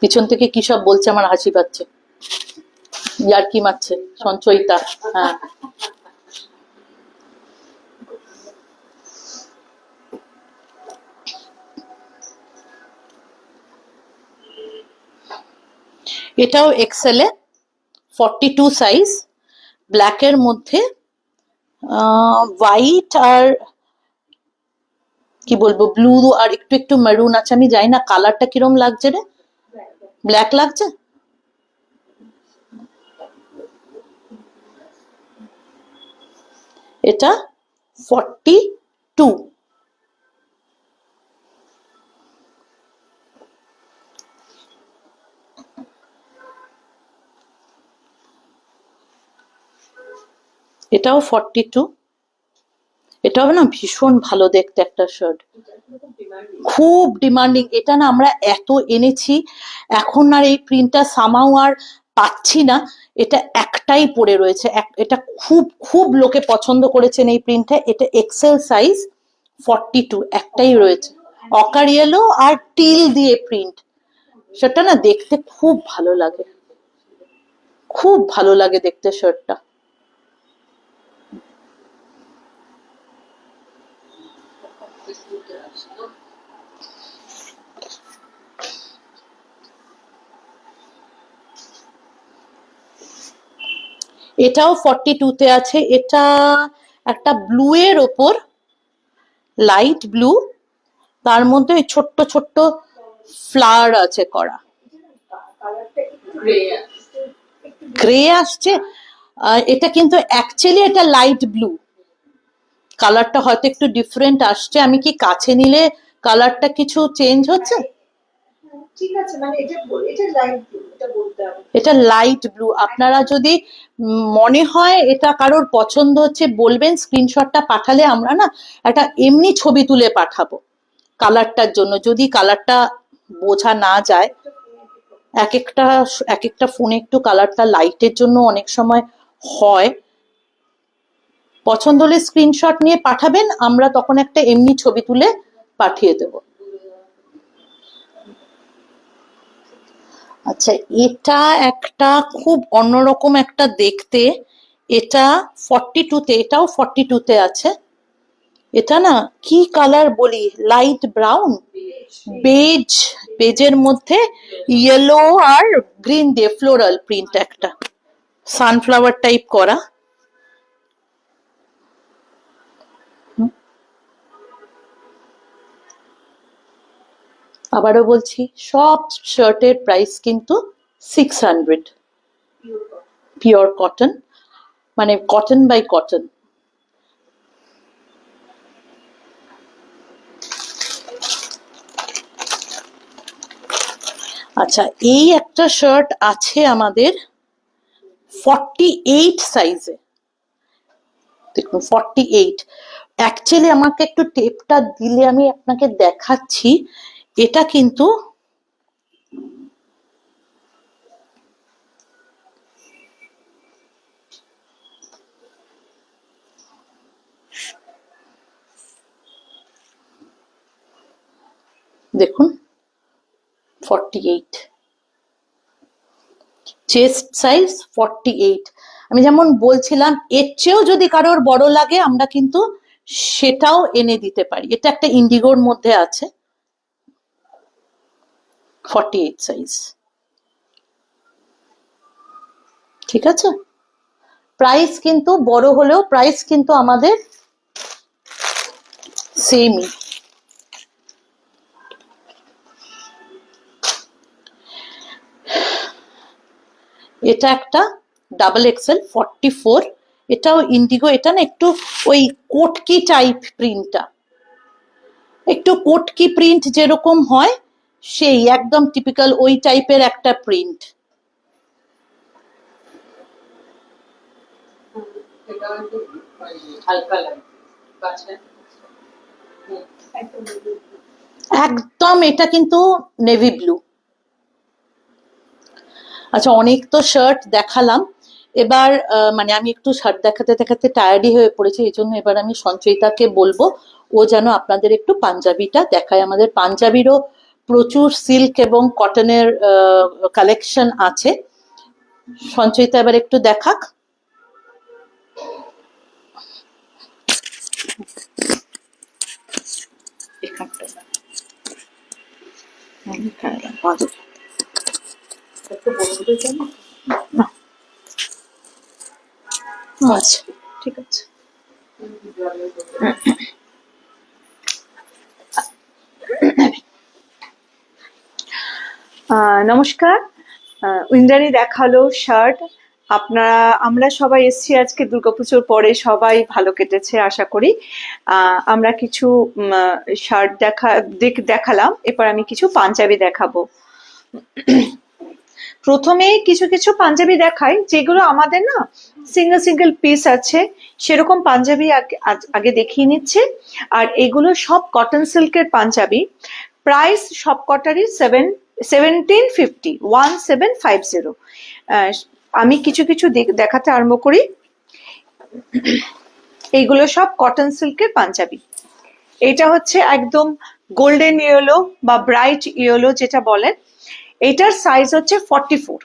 পিছন থেকে কি সব বলছে, আমার হাসি পাচ্ছে, ইয়ার্কি মারছে সঞ্চয়িতা। হ্যাঁ, এটাও এক্সেলে, 42 সাইজ, ব্ল্যাকের মধ্যে হোয়াইট আর কি বলবো ব্লু আর একটু একটু মেরুন আছে। আমি জানি না কালারটা কিরম লাগছে রে, ব্ল্যাক লাগছে। এটা 42, এটাও 42, এটাও না ভীষণ ভালো দেখতে একটা শার্ট, খুব ডিমান্ডিং। এটা না আমরা এত এনেছি, এখন আর এই প্রিন্টটা সামাও আর পাচ্ছি না, এটা একটাই পড়ে রয়েছে। এটা খুব খুব লোকে পছন্দ করেছেন এই প্রিন্টটা। এটা এক্সেল সাইজ, 42, একটাই রয়েছে, অকার ইয়েলো আর টিল দিয়ে প্রিন্ট। সেটা না দেখতে খুব ভালো লাগে, খুব ভালো লাগে দেখতে শার্টটা। এটাও 42 তে আছে। এটা একটা ব্লু এর ওপর, লাইট ব্লু, তার মধ্যে ছোট্ট ছোট্ট ফ্লাওয়ার আছে করা, গ্রে আসছে। এটা কিন্তু অ্যাকচুয়ালি এটা লাইট ব্লু, কালারটা হয়তো একটু ডিফারেন্ট আসছে। আমি কি কাছে নিলে কালারটা কিছু চেঞ্জ হচ্ছে? ঠিক আছে, মানে এটা লাইট ব্লু। আপনারা যদি মনে হয় এটা কারোর পছন্দ হচ্ছে বলবেন, স্ক্রিনশটটা পাঠালে আমরা না একটা এমনি ছবি তুলে পাঠাবো কালারটার জন্য, যদি কালারটা বোঝা না যায়। এক একটা ফোনে একটু কালারটা লাইটের জন্য অনেক সময় হয়। পছন্দ হলে স্ক্রিনশট নিয়ে পাঠাবেন, আমরা তখন একটা এমনি ছবি তুলে পাঠিয়ে দেব। আচ্ছা, এটা একটা খুব অন্যরকম একটা দেখতে, এটা 42 তে, এটাও 42 তে আছে। এটা না কি কালার বলি, লাইট ব্রাউন, বেজ, বেজের মধ্যে ইয়েলো আর গ্রিন দিয়ে ফ্লোরাল প্রিন্ট, একটা সানফ্লাওয়ার টাইপ করা। আবারও বলছি, সব শার্টের প্রাইস কিন্তু 600, পিওর কটন, মানে কটন বাই কটন। আচ্ছা, এই একটা শার্ট আছে আমাদের 48 সাইজে, দেখুন 48। অ্যাকচুয়ালি আমাকে একটু টেপটা দিলে আমি আপনাকে দেখাচ্ছি। এটা কিন্তু দেখুন 48, চেস্ট সাইজ 48। আমি যেমন বলছিলাম এর চেয়েও যদি কারোর বড় লাগে আমরা কিন্তু সেটাও এনে দিতে পারি। এটা একটা ইন্ডিগোর মধ্যে আছে, 48 সাইজ। ঠিক আছে, প্রাইস কিন্তু বড় হলেও প্রাইস কিন্তু আমাদের সেমই। এটা একটা ডাবল এক্সেল 44, এটাও ইন্ডিগো। এটা না একটু ওই কোটকি টাইপ প্রিন্টটা, একটু কোটকি প্রিন্ট যেরকম হয় সেই একদম টিপিক্যাল ওই টাইপের একটা প্রিন্ট। একদম এটা কিন্তু নেভি ব্লু। আচ্ছা, অনেক তো শার্ট দেখালাম, এবার মানে আমি একটু শার্ট দেখাতে দেখাতে টায়ার্ডই হয়ে পড়েছি, এই জন্য এবার আমি সঞ্চয়িতাকে বলবো ও যেন আপনাদের একটু পাঞ্জাবিটা দেখায়। আমাদের পাঞ্জাবিরও প্রচুর সিল্ক এবং কটনের কালেকশন আছে। সঞ্চয়িতা এবার একটু দেখাক। আচ্ছা ঠিক আছে। নমস্কার। ইন্দ্রাণী দেখালো শার্ট। আমরা সবাই এসেছি আজকে দুর্গাপুজোর পরে, সবাই ভালো কেটেছে আশা করি। আমরা কিছু শার্ট দেখালাম, এবার আমি কিছু পাঞ্জাবি দেখাবো। প্রথমে কিছু কিছু পাঞ্জাবি দেখাই যেগুলো আমাদের না সিঙ্গেল সিঙ্গেল পিস আছে, সেরকম পাঞ্জাবি আগে দেখিয়ে নিচ্ছে। আর এগুলো সব কটন সিল্কের পাঞ্জাবি। প্রাইস সব কটারই 1750, 1750। আমি কিছু কিছু দেখাতে আরম্ভ করি। এইগুলো সব কটন সিল্কের পাঞ্জাবি। এটা হচ্ছে একদম গোল্ডেন ইয়েলো বা ব্রাইট ইয়েলো যেটা বলেন, এটার সাইজ হচ্ছে 44।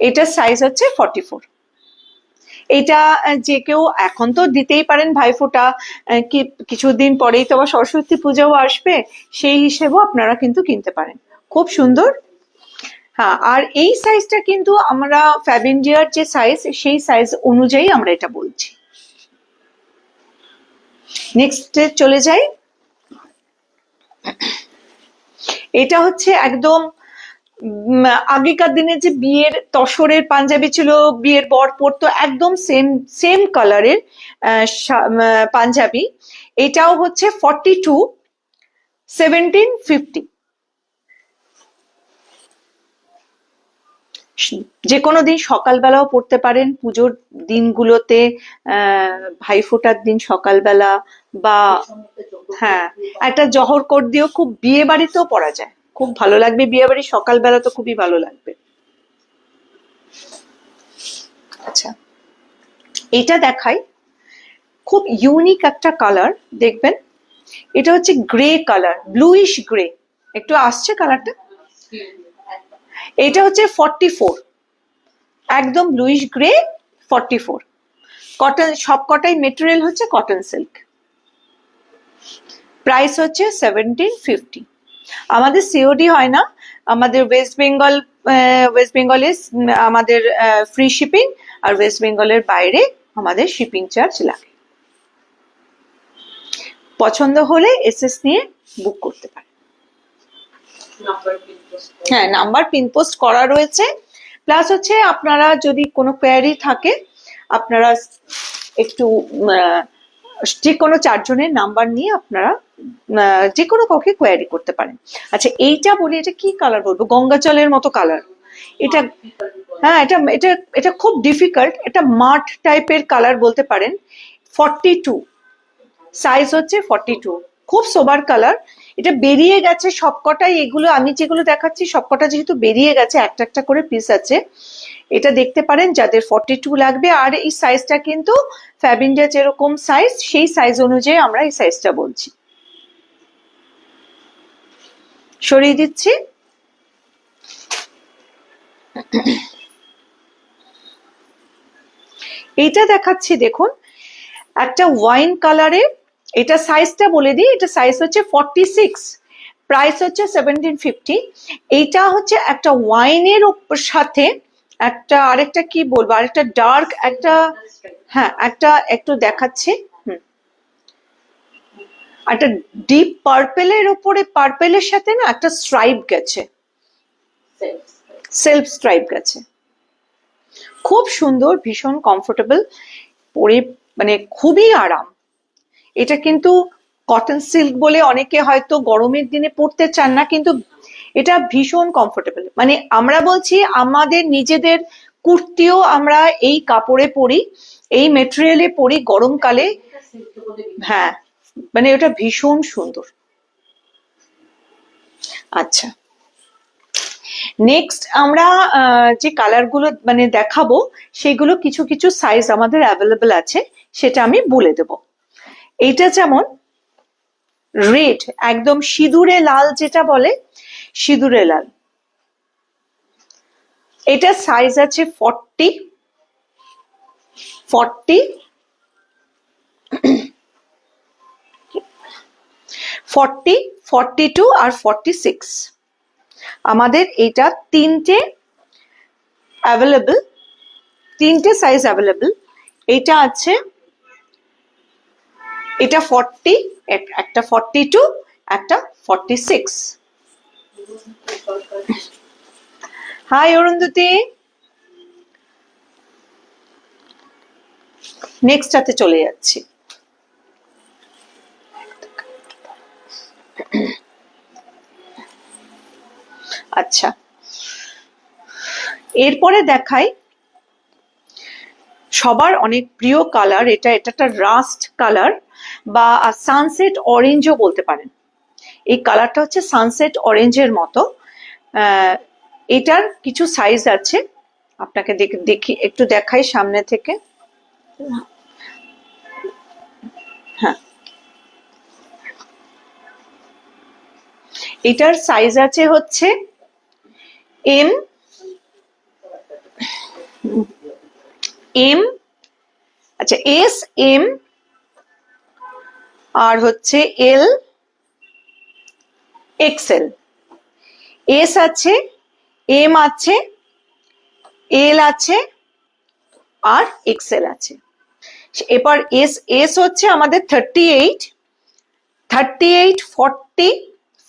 এটার সাইজ হচ্ছে 44। এটা যে কেউ এখন তো দিতেই পারেন ভাইফোঁটা, কি কিছুদিন পরেই তো আবার সরস্বতী পূজাও আসবে, সেই হিসেবেও আপনারা কিন্তু কিনতে পারেন। খুব সুন্দর। হ্যাঁ, আর এই সাইজটা কিন্তু আমরা ফ্যাবিন্ডিয়ার যে সাইজ, সেই সাইজ অনুযায়ী আমরা এটা বলছি। নেক্সট চলে যাই। এটা হচ্ছে একদম আগেকার দিনে যে বিয়ের তসরের পাঞ্জাবি ছিল, বিয়ের বর পরতো, একদম সেম কালারের পাঞ্জাবি। এটাও হচ্ছে 42, 1750। যে কোনো দিন সকালবেলাও পড়তে পারেন, পুজোর দিনগুলোতে, ভাইফোঁটার দিন সকালবেলা, বা হ্যাঁ একটা জহর কোট দিয়েও খুব বিয়ে বাড়িতেও পরা যায়, খুব ভালো লাগবে। বিয়ে বাড়ির সকালবেলা তো খুবই ভালো লাগবে। আচ্ছা, এটা দেখাই, খুব ইউনিক একটা কালার দেখবেন। এটা হচ্ছে গ্রে কালার, ব্লুইশ গ্রে, একটু আসছে কালারটা। এটা হচ্ছে 44, একদম ব্লুইশ গ্রে 44। কটন, সব কটাই মেটেরিয়াল হচ্ছে কটন সিল্ক। প্রাইস হচ্ছে 1750। আমাদের সিওডি হয় না, আমাদের ওয়েস্ট বেঙ্গলে আমাদের ফ্রি শিপিং, আর ওয়েস্ট বেঙ্গলের বাইরে আমাদের শিপিং চার্জ লাগে। পছন্দ হলে এসএস নিয়ে বুক করতে পারেন। হ্যাঁ, নাম্বার পিন পোস্ট করা রয়েছে। প্লাস হচ্ছে আপনারা যদি কোনো কোয়ারি থাকে, আপনারা একটু যে কোনো 4 জনের নাম্বার নিয়ে আপনারা যে কোনো কাউকে কোয়ারি করতে পারেন। আচ্ছা, এইটা বলি, এটা কি কালার বলবো, গঙ্গা জলের মতো কালার, এটা হ্যাঁ, এটা এটা এটা খুব ডিফিকাল্ট, এটা মাঠ টাইপের কালার বলতে পারেন। 42 সাইজ হচ্ছে 42, খুব সোবার কালার। এটা বেরিয়ে গেছে সবকটাই, এগুলো আমি যেগুলো দেখাচ্ছি সবকটা যেহেতু বেরিয়ে গেছে, একটা একটা করে পিস আছে। এটা দেখতে পারেন যাদের 42 লাগবে। আর এই সাইজটা কিন্তু ফ্যাব ইন্ডিয়া যেরকম সাইজ, সেই সাইজ অনুযায়ী আমরা এই সাইজটা বলছি। সরিয়ে দিচ্ছি। এইটা দেখাচ্ছি দেখুন, একটা ওয়াইন কালারে, এটা সাইজটা বলে দিই, এটা সাইজ হচ্ছে 46, প্রাইস হচ্ছে 1750। এইটা হচ্ছে একটা ওয়াইনের সাথে একটা আরেকটা কি বলবো, আরেকটা ডার্ক একটা, হ্যাঁ একটা একটু দেখাচ্ছি। একটা ডিপ পার্পেলের উপরে, পার্পেলের সাথে না একটা স্ট্রাইপ গেছে, সেলফ স্ট্রাইপ গেছে, খুব সুন্দর, ভীষণ কমফোর্টেবল, পরে মানে খুবই আরাম। এটা কিন্তু কটন সিল্ক বলে অনেকে হয়তো গরমের দিনে পরতে চান না, কিন্তু এটা ভীষণ কমফোর্টেবল। মানে আমরা বলছি আমাদের নিজেদের কুর্তিও আমরা এই কাপড়ে পরি, এই মেটেরিয়ালে পরি গরমকালে। হ্যাঁ, মানে ওটা ভীষণ সুন্দর। আচ্ছা, নেক্সট আমরা যে কালার গুলো মানে দেখাবো, সেগুলো কিছু কিছু সাইজ আমাদের অ্যাভেলেবল আছে, সেটা আমি বলে দেব। এইটা যেমন রেড, একদম সিঁদুরে লাল যেটা বলে, সিঁদুরে লাল, এটা সাইজ আছে 40, 42 আর 46। আমাদের এটা তিনটে অ্যাভেলেবল, তিনটে সাইজ অ্যাভেলেবল। এটা আছে, এটা 40, একটা 42, একটা 46। হাই অরুন্ধতী, নেক্সটটাতে চলে যাচ্ছি। আচ্ছা, এরপরে দেখাই সবার অনেক প্রিয় কালার, এটা একটা রাস্ট কালার বা সানসেট অরেঞ্জও বলতে পারেন। এই কালারটা হচ্ছে সানসেট অরেঞ্জের মতো। এটার কিছু সাইজ আছে, আপনাকে দেখি একটু দেখাই সামনে থেকে। হ্যাঁ, এটার সাইজ আছে হচ্ছে এম, আচ্ছা এস, এম, আর হচ্ছে এল, এক্সেল। এস আছে, এম আছে, এল আছে, আর এক্সেল আছে। এবার এস, এস হচ্ছে আমাদের 38, 40,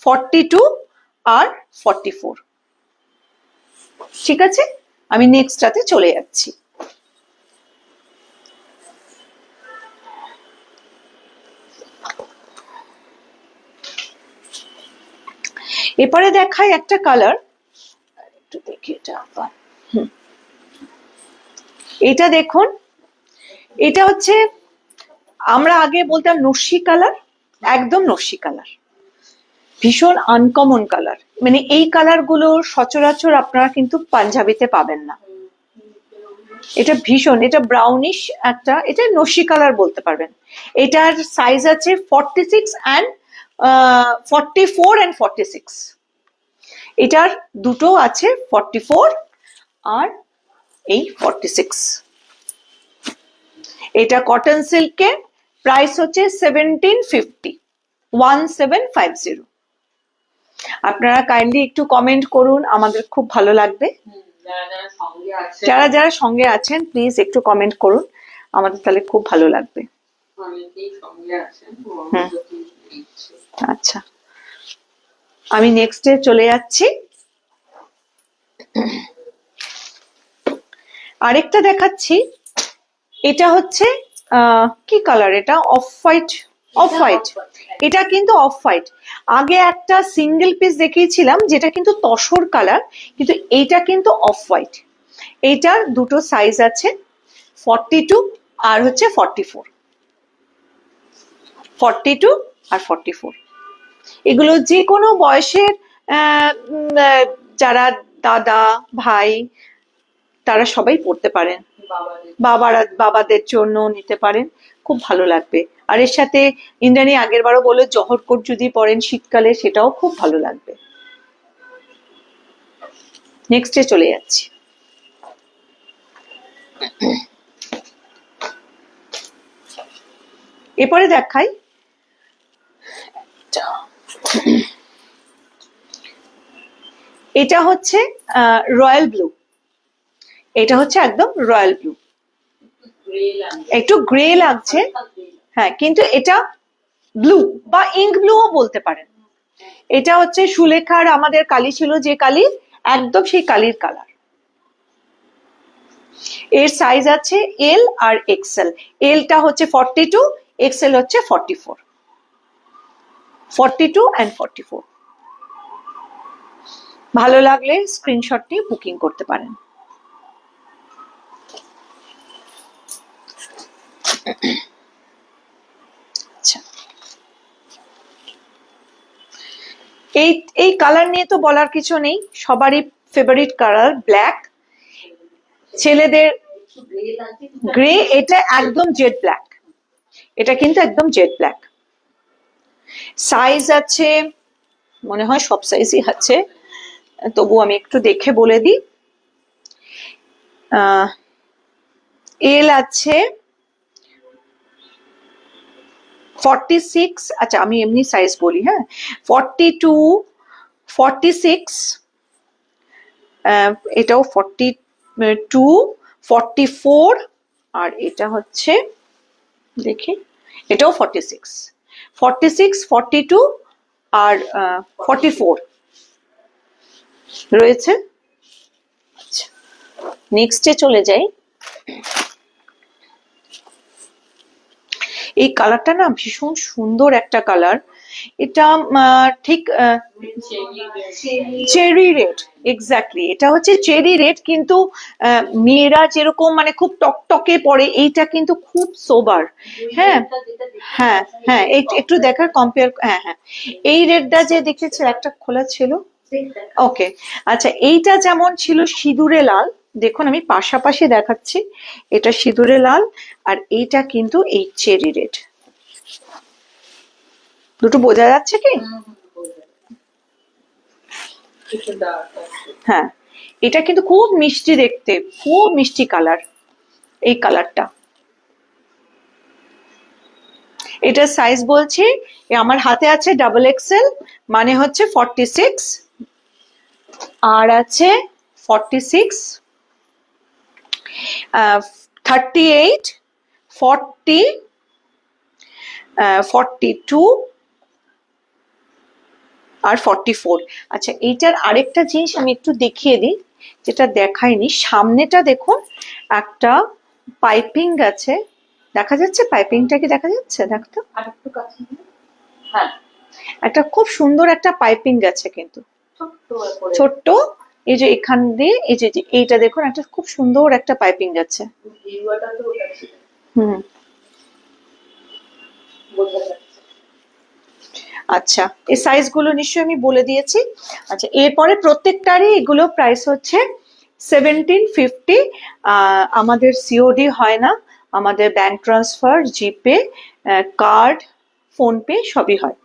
42 আর 44। ঠিক আছে, আমি নেক্সটটাতে চলে যাচ্ছি। এরপরে দেখাই একটা কালার, একটু দেখি এটা আবার। এটা দেখুন, এটা হচ্ছে আমরা আগে বলতাম নস্যি কালার, একদম নস্যি কালার, ভীষণ আনকমন কালার। মানে এই কালার গুলো সচরাচর আপনারা কিন্তু পাঞ্জাবিতে পাবেন না। এটা ভীষণ, এটা ব্রাউনিশ একটা, এটা নস্যি কালার বলতে পারবেন। এটার সাইজ আছে 46 অ্যান্ড 44 অ্যান্ড 46। এটার দুটো আছে 44 আর এই 46। এটা কটন সিল্কে, প্রাইস হচ্ছে 1750, 1750। আপনারা কাইন্ডলি একটু কমেন্ট করুন, আমাদের খুব ভালো লাগবে। যারা যারা সঙ্গে আছেন প্লিজ একটু কমেন্ট করুন, আমাদের তাহলে খুব ভালো লাগবে। আচ্ছা, আমি নেক্সটে চলে যাচ্ছি। আরেকটা দেখাচ্ছি, এটা হচ্ছে কি কালার, এটা অফ হোয়াইট, অফ হোয়াইট, এটা কিন্তু অফ হোয়াইট। আগে একটা সিঙ্গেল পিস দেখিয়েছিলাম যেটা কিন্তু তসর কালার, কিন্তু এইটা কিন্তু অফ হোয়াইট। এইটার দুটো সাইজ আছে, 42 আর হচ্ছে 44, 42 আর 44। এগুলো যে কোনো বয়সের যারা দাদা ভাই তারা সবাই পড়তে পারেন, বাবাদের জন্য নিতে পারেন, খুব ভালো লাগবে। আর এর সাথে ইন্দ্রাণী আগের বারও বললো জহর কোট যদি পরেন শীতকালে সেটাও খুব ভালো লাগবে। নেক্সটে চলে যাচ্ছি। এরপরে দেখাই এটা হচ্ছে রয়্যাল ব্লু, এটা হচ্ছে একদম রয়্যাল ব্লু, একটু গ্রে লাগছে, হ্যাঁ কিন্তু এটা ব্লু বা ইঙ্ক ব্লুও বলতে পারেন। এটা হচ্ছে সুলেখার আমাদের কালি ছিল যে কালি, একদম সেই কালির কালার। এর সাইজ আছে এল আর এক্সেল। এলটা হচ্ছে 42, এক্সেল হচ্ছে 44, 42 and 44। ভালো লাগলে স্ক্রিনশট নিয়ে বুকিং করতে পারেন। আচ্ছা, এই কালার নিয়ে তো বলার কিছু নেই, সবারই ফেভারিট কালার ব্ল্যাক, ছেলেদের গ্রে, এটা একদম জেড ব্ল্যাক, এটা কিন্তু একদম জেড ব্ল্যাক। সাইজ আছে মনে হয় সব সাইজই আছে, তবু আমি একটু দেখে বলে দিই। এল আছে 46, আচ্ছা আমি এমনি সাইজ বলি, হ্যাঁ 42, 46, এটাও 42, 44, আর এটা হচ্ছে দেখি এটাও 46, 46, 42 আর 44 রয়েছে। আচ্ছা, নেক্সটে চলে যাই। এই কালারটা না ভীষণ সুন্দর একটা কালার, এটা ঠিক চেরি রেড, এক্স্যাক্টলি এটা হচ্ছে চেরি রেড, কিন্তু মেয়েরা যেরকম মানে খুব টকটকে পরে, এইটা কিন্তু খুব সোবার। হ্যাঁ হ্যাঁ হ্যাঁ, একটু দেখার কম্পেয়ার, হ্যাঁ হ্যাঁ এই রেডটা যে দেখেছে একটা খোলা ছিল, ওকে আচ্ছা এইটা যেমন ছিল সিঁদুরে লাল, দেখুন আমি পাশাপাশি দেখাচ্ছি, এটা সিঁদুরে লাল আর এইটা কিন্তু এই চেরি রেড, দুটো বোঝা যাচ্ছে কি? হ্যাঁ এটা কিন্তু খুব মিষ্টি দেখতে, খুব মিষ্টি কালার এই কালারটা। এটার সাইজ বলছি, আমার হাতে আছে ডাবল এক্সেল মানে হচ্ছে 46, আর আছে 46, 38, 40, 42 আর 44। আচ্ছা এইটার আরেকটা জিনিস আমি একটু দেখিয়ে দিই যেটা দেখাইনি, সামনেটা দেখুন একটা পাইপিং আছে, দেখা যাচ্ছে পাইপিংটা কি দেখা যাচ্ছে? দেখতো আরেকটু কাছে, হ্যাঁ একটা খুব সুন্দর একটা পাইপিং আছে কিন্তু ছোট্ট, এই যে এখান দিয়ে এই যে এইটা দেখুন একটা খুব সুন্দর একটা পাইপিং আছে। হুম আচ্ছা এই সাইজ গুলো নিশ্চয়ই আমি বলে দিয়েছি। আচ্ছা এরপরে প্রত্যেকটারই এগুলো প্রাইস হচ্ছে 1750। আমাদের সিওডি হয় না, আমাদের ব্যাংক ট্রান্সফার, জিপে, কার্ড, ফোনপে সবই হয়।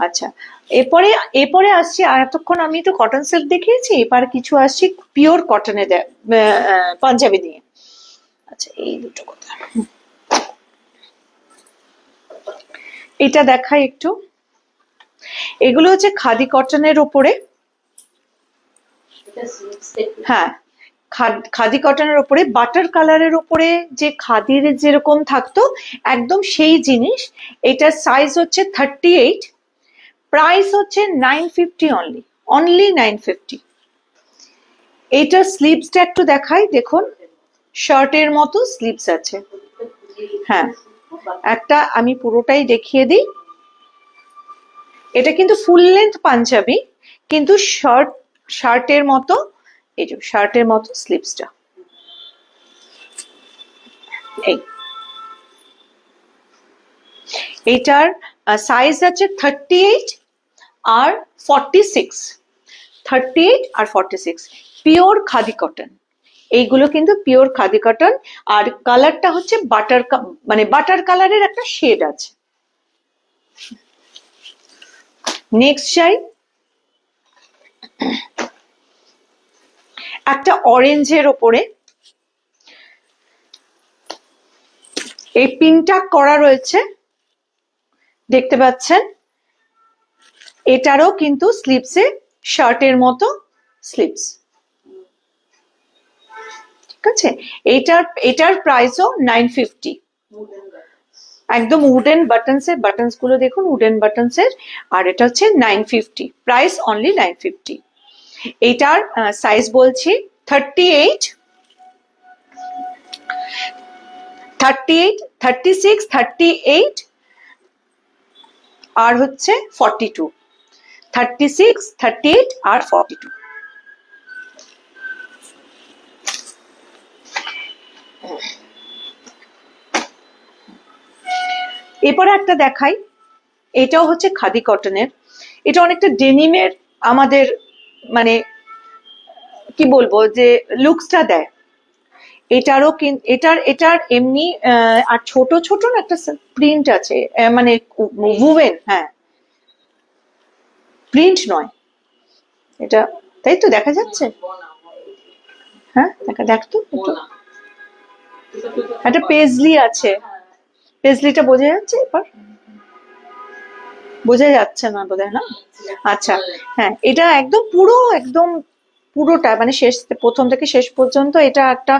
আচ্ছা এরপরে আসছি, আর এতক্ষণ আমি তো কটন সিল্ক দেখিয়েছি, এবার কিছু আসছি পিওর কটনে পাঞ্জাবি নিয়ে। আচ্ছা এই দুটো কথা, এটা দেখাই একটু, এগুলো হচ্ছে খাদি কটনের উপরে, হ্যাঁ খাদি কটনের উপরে বাটার কালারের উপরে যে খাদির যেরকম থাকতো একদম সেই জিনিস। এটার সাইজ হচ্ছে 38, প্রাইস হচ্ছে 950 অনলি 950। এইটার স্লিভসটা একটু দেখাই, দেখুন শার্টের মতো স্লিভস আছে, হ্যাঁ একটা আমি পুরোটাই দেখিয়ে দিই। এটা কিন্তু ফুল লেন্থ পাঞ্জাবি, কিন্তু শার্টের মতো, এই যে শার্টের মতো স্লিভসটা এই। এটার সাইজ আছে 38 আর 46, 38 আর 46, পিওর খাদি কটন। এইগুলো কিন্তু পিওর খাদি কটন, আর কালারটা হচ্ছে মানে বাটার কালারের একটা শেড আছে। নেক্সট যাই, একটা অরেঞ্জের ওপরে এই পিনটা করা রয়েছে, দেখতে পাচ্ছেন। এটারও কিন্তু স্লিভসে শার্টের মতো স্লিভস, ঠিক আছে। এটার প্রাইসও 950। একদম উডেন বাটনস এর, বাটনস গুলো দেখুন উডেন বাটনস এর, আর এটা হচ্ছে 950, প্রাইস অনলি 950। এটার সাইজ বলছি 38, 36, 38 আর হচ্ছে 42, 36, 38 আর 42। এরপরে একটা দেখাই, এটাও হচ্ছে খাদি কটনের। এটা অনেকটা ডেনিমের আমাদের মানে কি বলবো যে লুকসটা দেয়। এটারও এটার এমনি আর ছোট ছোট না একটা প্রিন্ট আছে, মানে উভেন, হ্যাঁ প্রিন্ট নয় এটা, তাই তো দেখা যাচ্ছে। হ্যাঁ দেখ তো একটু, একটা পেজলি আছে, পেজলিটা বোঝা যাচ্ছে? এবার বোঝা যাচ্ছে না বোধহয়, না? আচ্ছা, হ্যাঁ এটা একদম পুরোটা মানে প্রথম থেকে শেষ পর্যন্ত এটা একটা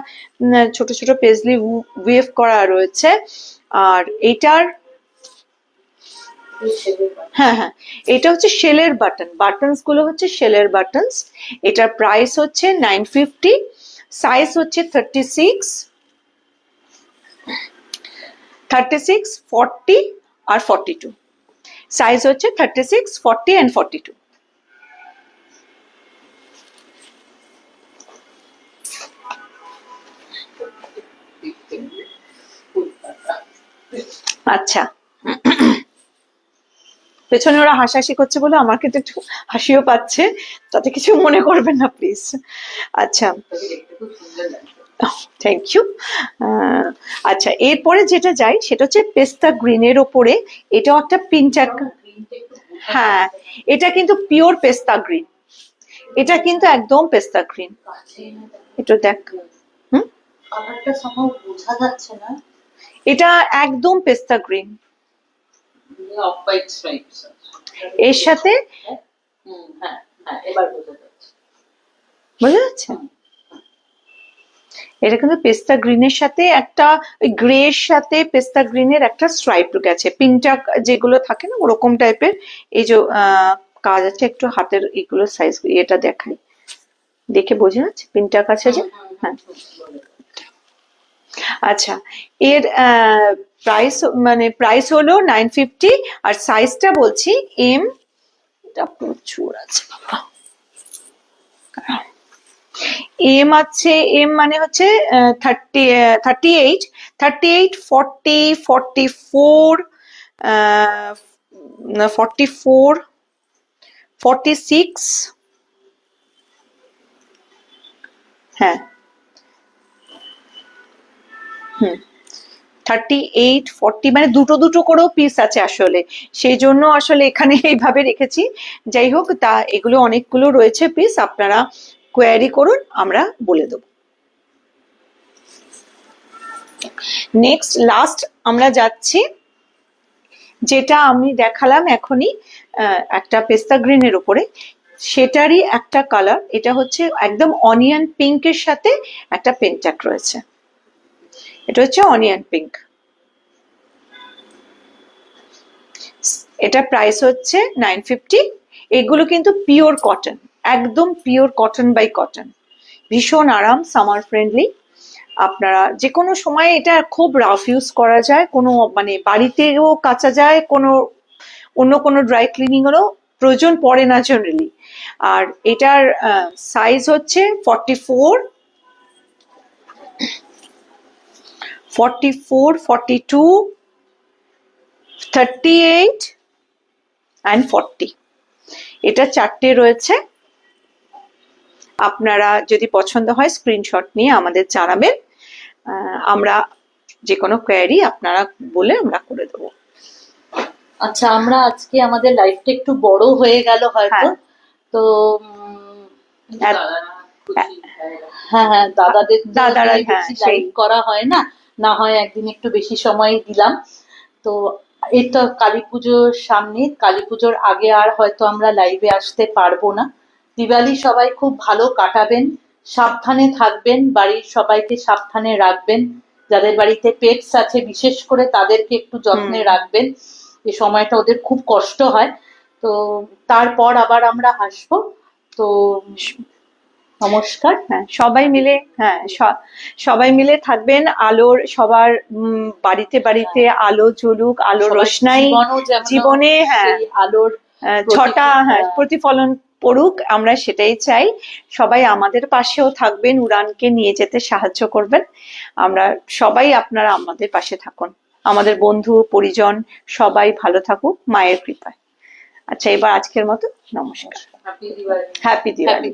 ছোট ছোট পেজলি ওয়েভ করা রয়েছে। আর এটার হ্যাঁ এটা হচ্ছে শেলের বাটনস গুলো হচ্ছে শেলের বাটনস। এটার প্রাইস হচ্ছে 950, সাইজ হচ্ছে 36, 40 আর 42। সাইজ হচ্ছে 36, 40 and 42। আচ্ছা, পেছনে ওরা হাসাহাসি করছে বলে আমার কিন্তু একটু হাসিও পাচ্ছে, তাতে কিছু মনে করবেন না প্লিজ। আচ্ছা, থ্যাংক ইউ। আচ্ছা, এরপরে যেটা যাই সেটা হচ্ছে পেস্তা গ্রিনের ওপরে, এটাও একটা পিঞ্চাক। হ্যাঁ, এটা কিন্তু পিওর পেস্তা গ্রিন, এটা কিন্তু একদম পেস্তা গ্রিন। এটা দেখ, কালারটা সামাও বোঝা যাচ্ছে না। এটা একদম পেস্তা গ্রিন, অফ হোয়াইট স্ট্রাইপস এর সাথে এবার বোঝা যাচ্ছে, বোঝা যাচ্ছে। এটা কিন্তু পেস্তা গ্রিনের সাথে একটা ওই গ্রে এর সাথে পেস্তা গ্রিনের একটা স্ট্রাইপ গেছে, পিনটা যেগুলো থাকে না ওরকম টাইপের। এই যে কাজ আছে একটু হাতের, এগুলো সাইজ এটা দেখাই, দেখে বোঝা যাচ্ছে পিনটা কাছে যে। হ্যাঁ, আচ্ছা, এর প্রাইস হলো 950, আর সাইজটা বলছি এম, এটা প্রচুর আছে বাবা, এম আছে, এম মানে হচ্ছে 38, 40, 44, 44, 46, হ্যাঁ 38, 40, মানে দুটো দুটো করেও পিস আছে আসলে, সেই জন্য আসলে এখানে এইভাবে রেখেছি। যাই হোক, তা এগুলো অনেকগুলো রয়েছে পিস, আপনারা কোয়ারি করুন, আমরা বলে দেব। নেক্সট লাস্ট আমরা যাচ্ছি, যেটা আমি দেখালাম এখনই একটা পেস্তা গ্রিনের উপরে, সেটারই একটা কালার, এটা হচ্ছে একদম অনিয়ন পিঙ্কের সাথে একটা পেন্টাক রয়েছে, এটা হচ্ছে অনিয়ন পিঙ্ক। এটা প্রাইস হচ্ছে 950। এগুলো কিন্তু পিওর কটন, একদম পিওর কটন বাই কটন, ভীষণ আরাম, সামার ফ্রেন্ডলি। আপনারা যে কোনো সময় এটা খুব রাফ ইউজ করা যায়, কোনো মানে বাড়িতেও কাচা যায়, অন্য কোনো ড্রাই ক্লিনিংয়েরও প্রয়োজন পড়ে না জেনারেলি। আর এটার সাইজ হচ্ছে 44, 42, 38 and 40, এটা 4টে রয়েছে। আপনারা যদি পছন্দ হয় স্ক্রিনশট নিয়ে আমাদের জানাবেন, আমরা যে কোনো কোয়ারি আপনারা বলে আমরা করে দেবো। আচ্ছা, আমরা আজকে আমাদের লাইফটা একটু বড় হয়ে গেল হয়তো, হ্যাঁ। তো হ্যাঁ হ্যাঁ, দাদারা হ্যাঁ, বেশি সেই লাইভ করা হয় না, না হয় একদিন একটু বেশি সময় দিলাম। তো এটা কালী পুজোর সামনে, কালী পুজোর আগে আর হয়তো আমরা লাইভে আসতে পারবো না। দিওয়ালি সবাই খুব ভালো কাটাবেন, সাবধানে থাকবেন, বাড়ির সবাইকে সাবধানে রাখবেন, যাদের বাড়িতে পেটস আছে বিশেষ করে তাদেরকে একটু যত্নে রাখবেন, এই সময়টা ওদের খুব কষ্ট হয়। তো তারপর আবার আমরা আসবো। তো নমস্কার। হ্যাঁ, সবাই মিলে থাকবেন। আলোর সবার বাড়িতে বাড়িতে আলো জ্বলুক, আলোর রোশনাই জীবনে, হ্যাঁ, আলোর ছটা প্রতিফলন পড়ুক, আমরা সেটাই চাই। সবাই আমাদের পাশেও থাকবেন, উড়ানকে নিয়ে যেতে সাহায্য করবেন। আমরা সবাই, আপনারা আমাদের পাশে থাকুন, আমাদের বন্ধু পরিজন সবাই ভালো থাকুক মায়ের কৃপায়। আচ্ছা, এবার আজকের মতো নমস্কার, হ্যাপি দিওয়ালি। হ্যাপি দিওয়ালি।